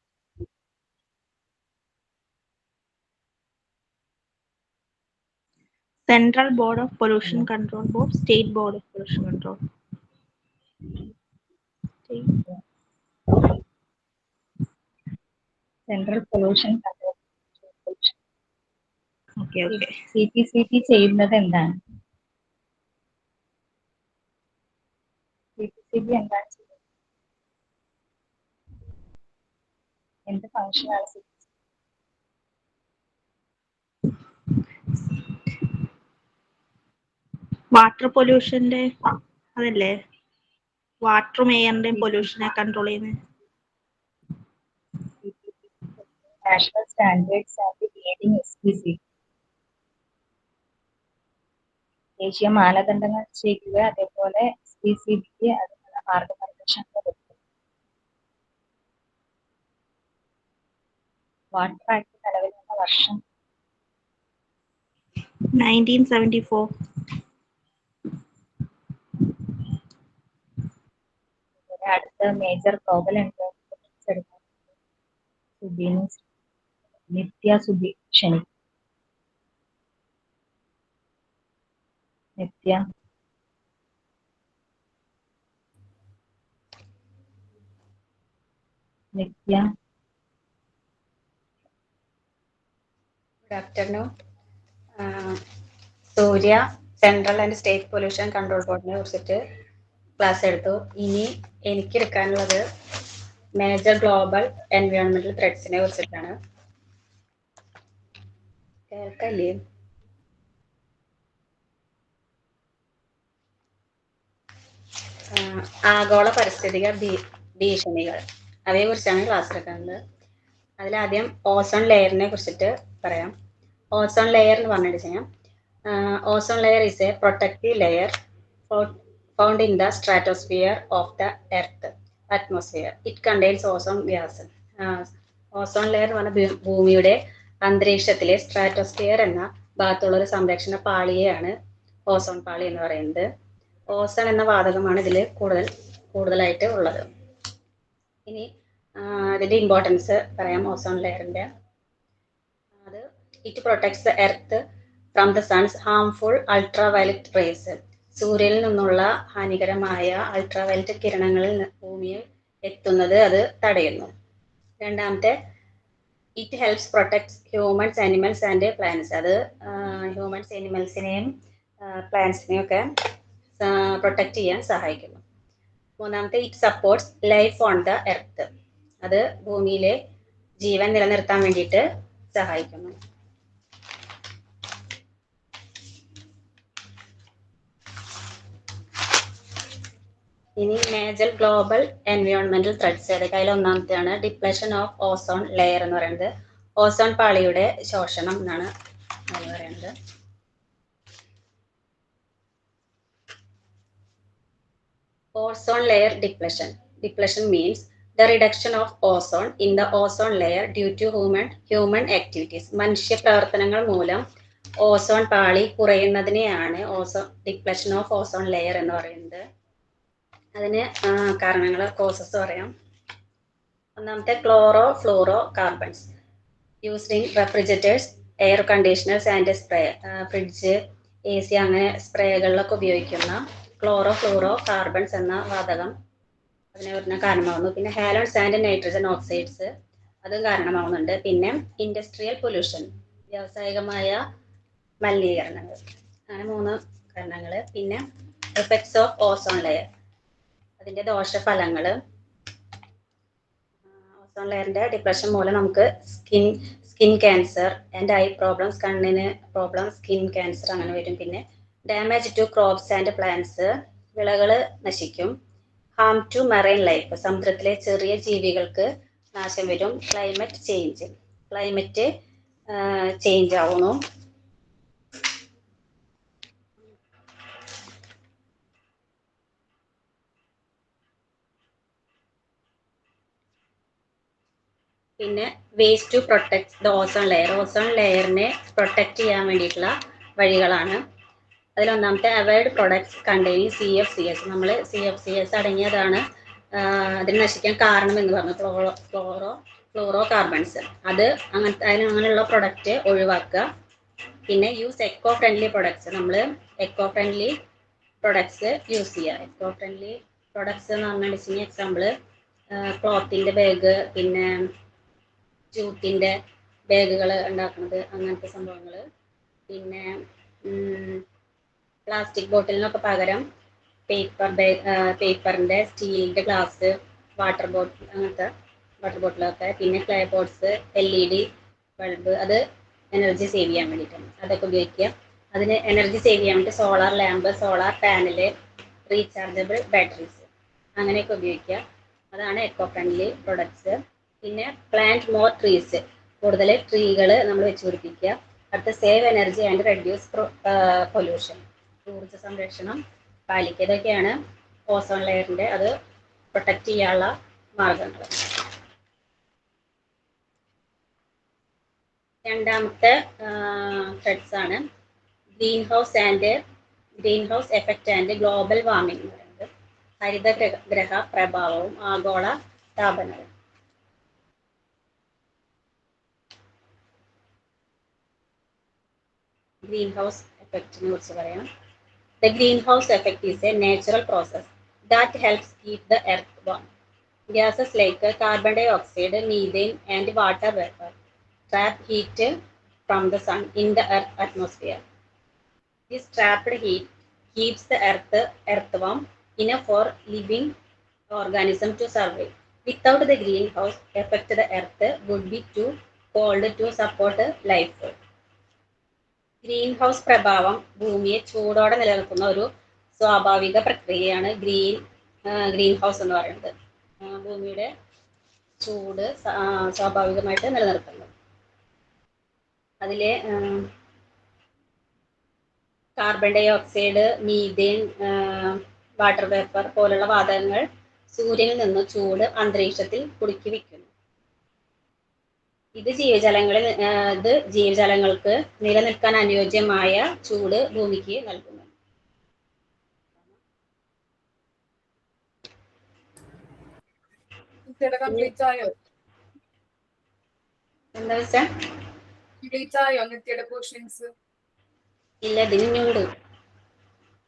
Central Board of Pollution Control Board, State Board of Pollution Control. Central pollution control. Okay. CPCB ചെയ്യുന്നത് എന്താണ്? CPCB എന്താണ് ചെയ്യുന്നത്? എന്ത് ഫംഗ്ഷനാണ് CPCB? വാട്ടർ പൊല്യൂഷന്റെ അതല്ലേ, വാട്ടറും എയറിന്റെയും പൊല്യൂഷനെ കൺട്രോൾ ചെയ്യുന്നത്. National standards and guiding SPCB. ദേശീയ മാനദണ്ഡങ്ങൾ നിശ്ചയിക്കുക, അതേപോലെ SPCBക്ക് അതിനുള്ള മാർഗനിർദ്ദേശങ്ങൾ കൊടുക്കുക. വാട്ടർ ആക്ട് നിലവിൽ വന്ന വർഷം 1974. അടുത്ത മേജർ ഗ്ലോബൽ എൻവയോൺമെന്റ് എടുക്കാൻ നിത്യ സുബി ക്ഷണിക്കും. Nithya. Good afternoon. Surya central and state pollution control ബോർഡിനെ കുറിച്ചിട്ട് ക്ലാസ് എടുത്തു. ഇനി എനിക്ക് എടുക്കാനുള്ളത് മേജർ ഗ്ലോബൽ എൻവയോൺമെന്റൽ ത്രെഡ്സിനെ കുറിച്ചിട്ടാണ്. കേൾക്കല്ലേ? ആഗോള പാരിസ്ഥിതിക ഭീഷണികൾ, അവയെ കുറിച്ചാണ് ക്ലാസ് എടുക്കുന്നത്. അതിലാദ്യം ഓസോൺ ലെയറിനെ കുറിച്ചിട്ട് പറയാം. ഓസോൺ ലെയർ എന്ന് പറഞ്ഞു കഴിഞ്ഞാൽ ozone layer is A protective layer found in the stratosphere of the earth atmosphere. It contains ozone gas. Ozone layer എന്ന് പറഞ്ഞാൽ ഭൂമിയുടെ അന്തരീക്ഷത്തിലെ സ്ട്രാറ്റോസ്ഫിയർ എന്ന ഭാഗത്തുള്ള ഒരു സംരക്ഷണ പാളിയെയാണ് ഓസോൺ പാളി എന്ന് പറയുന്നത്. ഓസോൺ എന്ന വാതകമാണ് ഇതിൽ കൂടുതലായിട്ട് ഉള്ളത്. ഇനി ഇതിന്റെ ഇമ്പോർട്ടൻസ് പറയാം. ഓസോൺ ലെയറിന്റെ അത് it protects the earth from the sons harmful ultraviolet raise. സൂര്യനിൽ നിന്നുള്ള ഹാനികരമായ അൾട്രാവയലറ്റ് കിരണങ്ങളിൽ ഭൂമിയിൽ എത്തുന്നത് അത് തടയുന്നു. രണ്ടാമത്തെ, it helps protects humans, animals and plants. അത് ഹ്യൂമൻസ്, ആനിമൽസിനെയും പ്ലാന്റ്സിനെയും ഒക്കെ പ്രൊട്ടക്ട് ചെയ്യാൻ സഹായിക്കുന്നു. മൂന്നാമത്തെ, it supports life on the earth. അത് ഭൂമിയിലെ ജീവൻ നിലനിർത്താൻ വേണ്ടിയിട്ട് സഹായിക്കുന്നു. ഇനി മേജർ ഗ്ലോബൽ എൻവയോൺമെന്റൽ ത്രെഡ്സ് ഏതൊക്കെ? അതിൽ ഒന്നാമത്തെയാണ് ഡിപ്ലഷൻ ഓഫ് ഓസോൺ ലെയർ എന്ന് പറയുന്നത്. ഓസോൺ പാളിയുടെ ശോഷണം എന്നാണ് അതിന് പറയുന്നത്. Ozone layer depletion. Depletion means the reduction of ozone in the ozone layer due to human activities. മനുഷ്യ പ്രവർത്തനങ്ങൾ മൂലം ഓസോൺ പാളി കുറയുന്നതിനെയാണ് ഡിപ്ലഷൻ ഓഫ് ഓസോൺ ലെയർ എന്ന് പറയുന്നത്. അതിന് കാരണങ്ങൾ, കോസസ് പറയാം. ഒന്നാമത്തെ, chloro fluoro carbons used in refrigerators, air conditioners and spray. Fridge, AC അങ്ങനെ സ്പ്രേകളിലൊക്കെ ഉപയോഗിക്കുന്ന ക്ലോറോ ഫ്ലൂറോ കാർബൺസ് എന്ന വാതകം അതിനെ പറഞ്ഞ കാരണമാകുന്നു. പിന്നെ ഹാലോൺസ് ആൻഡ് നൈട്രജൻ ഓക്സൈഡ്സ്, അതും കാരണമാവുന്നുണ്ട്. പിന്നെ ഇൻഡസ്ട്രിയൽ പൊല്യൂഷൻ, വ്യാവസായികമായ മലിനീകരണങ്ങൾ. അങ്ങനെ 3 കാരണങ്ങൾ. പിന്നെ എഫക്ട്സ് ഓഫ് ഓസോൺ ലെയർ, അതിന്റെ ദോഷഫലങ്ങൾ. ഓസോൺ ലെയറിന്റെ ഡിപ്ലഷൻ മൂലം നമുക്ക് skin cancer and eye problems, കണ്ണിന് പ്രോബ്ലം, സ്കിൻ ക്യാൻസർ അങ്ങനെ വരും. പിന്നെ damage to crops and plants, വിളകൾ നശിക്കും. ഹാം ടു മറൈൻ ലൈഫ്, സമുദ്രത്തിലെ ചെറിയ ജീവികൾക്ക് നാശം വരും. ക്ലൈമറ്റ് ചേഞ്ച് ആവുന്നു. പിന്നെ ways to protect the ozone layer. Ozone ലെയറിനെ പ്രൊട്ടക്ട് ചെയ്യാൻ വേണ്ടിയിട്ടുള്ള വഴികളാണ്. അതിലൊന്നാമത്തെ അവോയ്ഡ് പ്രൊഡക്ട്സ് കണ്ടെയ്നിങ് CFCs. നമ്മൾ CFCs അടങ്ങിയതാണ് അതിന് നശിക്കാൻ കാരണം എന്ന് പറഞ്ഞു. Fluoro carbons. അങ്ങനെയുള്ള പ്രൊഡക്റ്റ് ഒഴിവാക്കുക. പിന്നെ യൂസ് എക്കോ ഫ്രണ്ട്ലി പ്രൊഡക്ട്സ്. നമ്മൾ എക്കോ ഫ്രണ്ട്ലി പ്രൊഡക്ട്സ് യൂസ് ചെയ്യുക. എക്കോ ഫ്രണ്ട്ലി പ്രൊഡക്ട്സ് എന്ന് പറഞ്ഞിട്ടുണ്ടെങ്കിൽ എക്സാമ്പിള് ക്ലോത്തിൻ്റെ ബാഗ്, പിന്നെ ജൂട്ടിൻ്റെ ബാഗുകൾ ഉണ്ടാക്കുന്നത്, അങ്ങനത്തെ സംഭവങ്ങൾ. പിന്നെ പ്ലാസ്റ്റിക് ബോട്ടിലിനൊക്കെ പകരം പേപ്പറിൻ്റെ, സ്റ്റീലിൻ്റെ ഗ്ലാസ്, വാട്ടർ ബോട്ടിലൊക്കെ. പിന്നെ ക്ലേ പോട്ട്സ്, LED ബൾബ്, അത് എനർജി സേവ് ചെയ്യാൻ വേണ്ടിയിട്ടാണ്. അതൊക്കെ ഉപയോഗിക്കുക. അതിന് എനർജി സേവ് ചെയ്യാൻ വേണ്ടി solar lamp, solar panel, rechargeable batteries അങ്ങനെയൊക്കെ ഉപയോഗിക്കുക. അതാണ് എക്കോ ഫ്രണ്ട്ലി പ്രൊഡക്ട്സ്. പിന്നെ പ്ലാന്റ് മോർ ട്രീസ്. കൂടുതൽ ട്രീകൾ നമ്മൾ വെച്ച് പിടിപ്പിക്കുക. അടുത്ത save energy and reduce pollution. ഊർജ്ജ സംരക്ഷണം പാലിക്കുക. ഇതൊക്കെയാണ് ഓസോൺ ലെയറിൻ്റെ അത് പ്രൊട്ടക്ട് ചെയ്യാനുള്ള മാർഗങ്ങൾ. രണ്ടാമത്തെ ത്രെഡ്സ് ആണ് green house effect and global warming എന്ന് പറയുന്നത്. ഹരിതഗ്രഹ പ്രഭാവവും ആഗോള താപനവും. ഗ്രീൻ ഹൗസ് എഫക്റ്റിനെ കുറിച്ച് പറയാം. The greenhouse effect is a natural process that helps keep the earth warm. Gases like carbon dioxide, methane, and water vapor trap heat from the sun in the earth atmosphere. This trapped heat keeps the earth warm enough for living organisms to survive. Without the greenhouse effect, the earth would be too cold to support life. Green house പ്രഭാവം ഭൂമിയെ ചൂടോടെ നിലനിർത്തുന്ന ഒരു സ്വാഭാവിക പ്രക്രിയയാണ് green house എന്ന് പറയുന്നത്. ഭൂമിയുടെ ചൂട് സ്വാഭാവികമായിട്ട് നിലനിർത്തുന്നത്. അതിലെ carbon dioxide, methane, water vapour പോലുള്ള വാതകങ്ങൾ സൂര്യനിൽ നിന്ന് ചൂട് അന്തരീക്ഷത്തിൽ കുടുക്കി വയ്ക്കുന്നു. ഇത് ജീവജാലങ്ങൾക്ക് നിലനിൽക്കാൻ അനുയോജ്യമായ ചൂട് ഭൂമിക്ക് നൽകുന്നു. എന്താ വെച്ചാ ഇല്ല, ഇതിനുണ്ട്.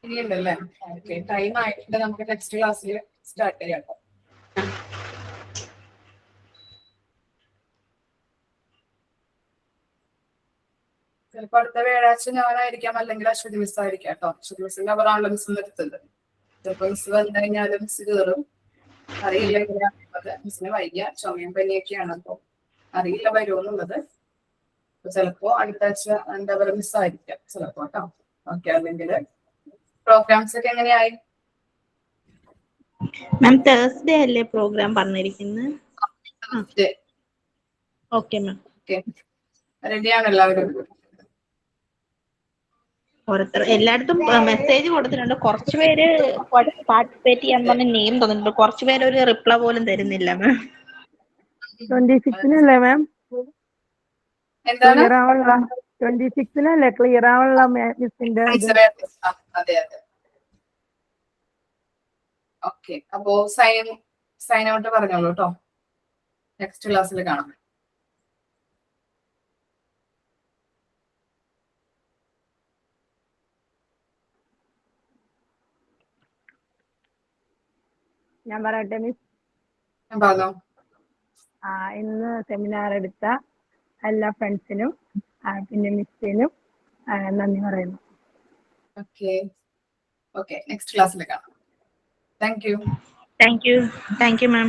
ഇനിയുണ്ടല്ലേ? ഓക്കെ, ടൈം ആയിട്ടുണ്ട്. നമുക്ക് നെക്സ്റ്റ് ക്ലാസ്സിൽ സ്റ്റാർട്ട് ചെയ്യാം. ചിലപ്പോ അടുത്ത വ്യാഴാഴ്ച ഞാനായിരിക്കാം, അല്ലെങ്കിൽ അശ്വതി മിസ് ആയിരിക്കാം കേട്ടോ. അശ്വതി മിസ്സിന്റെ അവരാണല്ലോ മിസ് നിർത്തുന്നത്. ചിലപ്പോ മിസ് വന്നു കഴിഞ്ഞാലും മിസ് കയറും. അറിയില്ല എങ്ങനെയാണുള്ളത്. മിസ്സിന് വൈകിയ ചുമയും പനിയൊക്കെയാണ്. അപ്പൊ അറിയില്ല വരുമെന്നുള്ളത്. ചിലപ്പോ അടുത്ത ആഴ്ച എന്താ പറയുക മിസ് ആയിരിക്കാം ചിലപ്പോ കേട്ടോ. ഓക്കെ, അല്ലെങ്കിൽ പ്രോഗ്രാംസ് ഒക്കെ എങ്ങനെയായി? മാം തേഴ്സ്ഡേ അല്ലേ പ്രോഗ്രാം പറഞ്ഞിരിക്കുന്നത്? Okay ma'am. ഓക്കെ, റെഡിയാണ് എല്ലാവരും? എല്ലായിടത്തും മെസ്സേജ് കൊടുത്തിട്ടുണ്ട്. കുറച്ച് പേര് പാർട്ടിസിപ്പേറ്റ് ചെയ്യാൻ പറഞ്ഞ നെയിം തന്നിട്ടുണ്ട്. കുറച്ച് പേര് ഒരു റിപ്ലൈ പോലും തരുന്നില്ല മാം. 26-നല്ലേ മാം? എന്താണ്? 26-നല്ലേ ക്ലിയർ ആവുള്ള മിസ്സിന്റെ? അതെ അതെ. ഓക്കെ, അപ്പോ സൈൻ ഔട്ട് പറഞ്ഞോളൂ കേട്ടോ. നെക്സ്റ്റ് ക്ലാസ്സിൽ കാണാം. ഞാൻ പറയട്ടെ മിസ്? ഇന്ന് സെമിനാർ എടുത്ത എല്ലാ ഫ്രണ്ട്സിനും പിന്നെ മിസ്സിനും നന്ദി പറയുന്നു. ഓക്കെ, നെക്സ്റ്റ് ക്ലാസ്സിൽ കാണാം. Thank you. Thank you ma'am.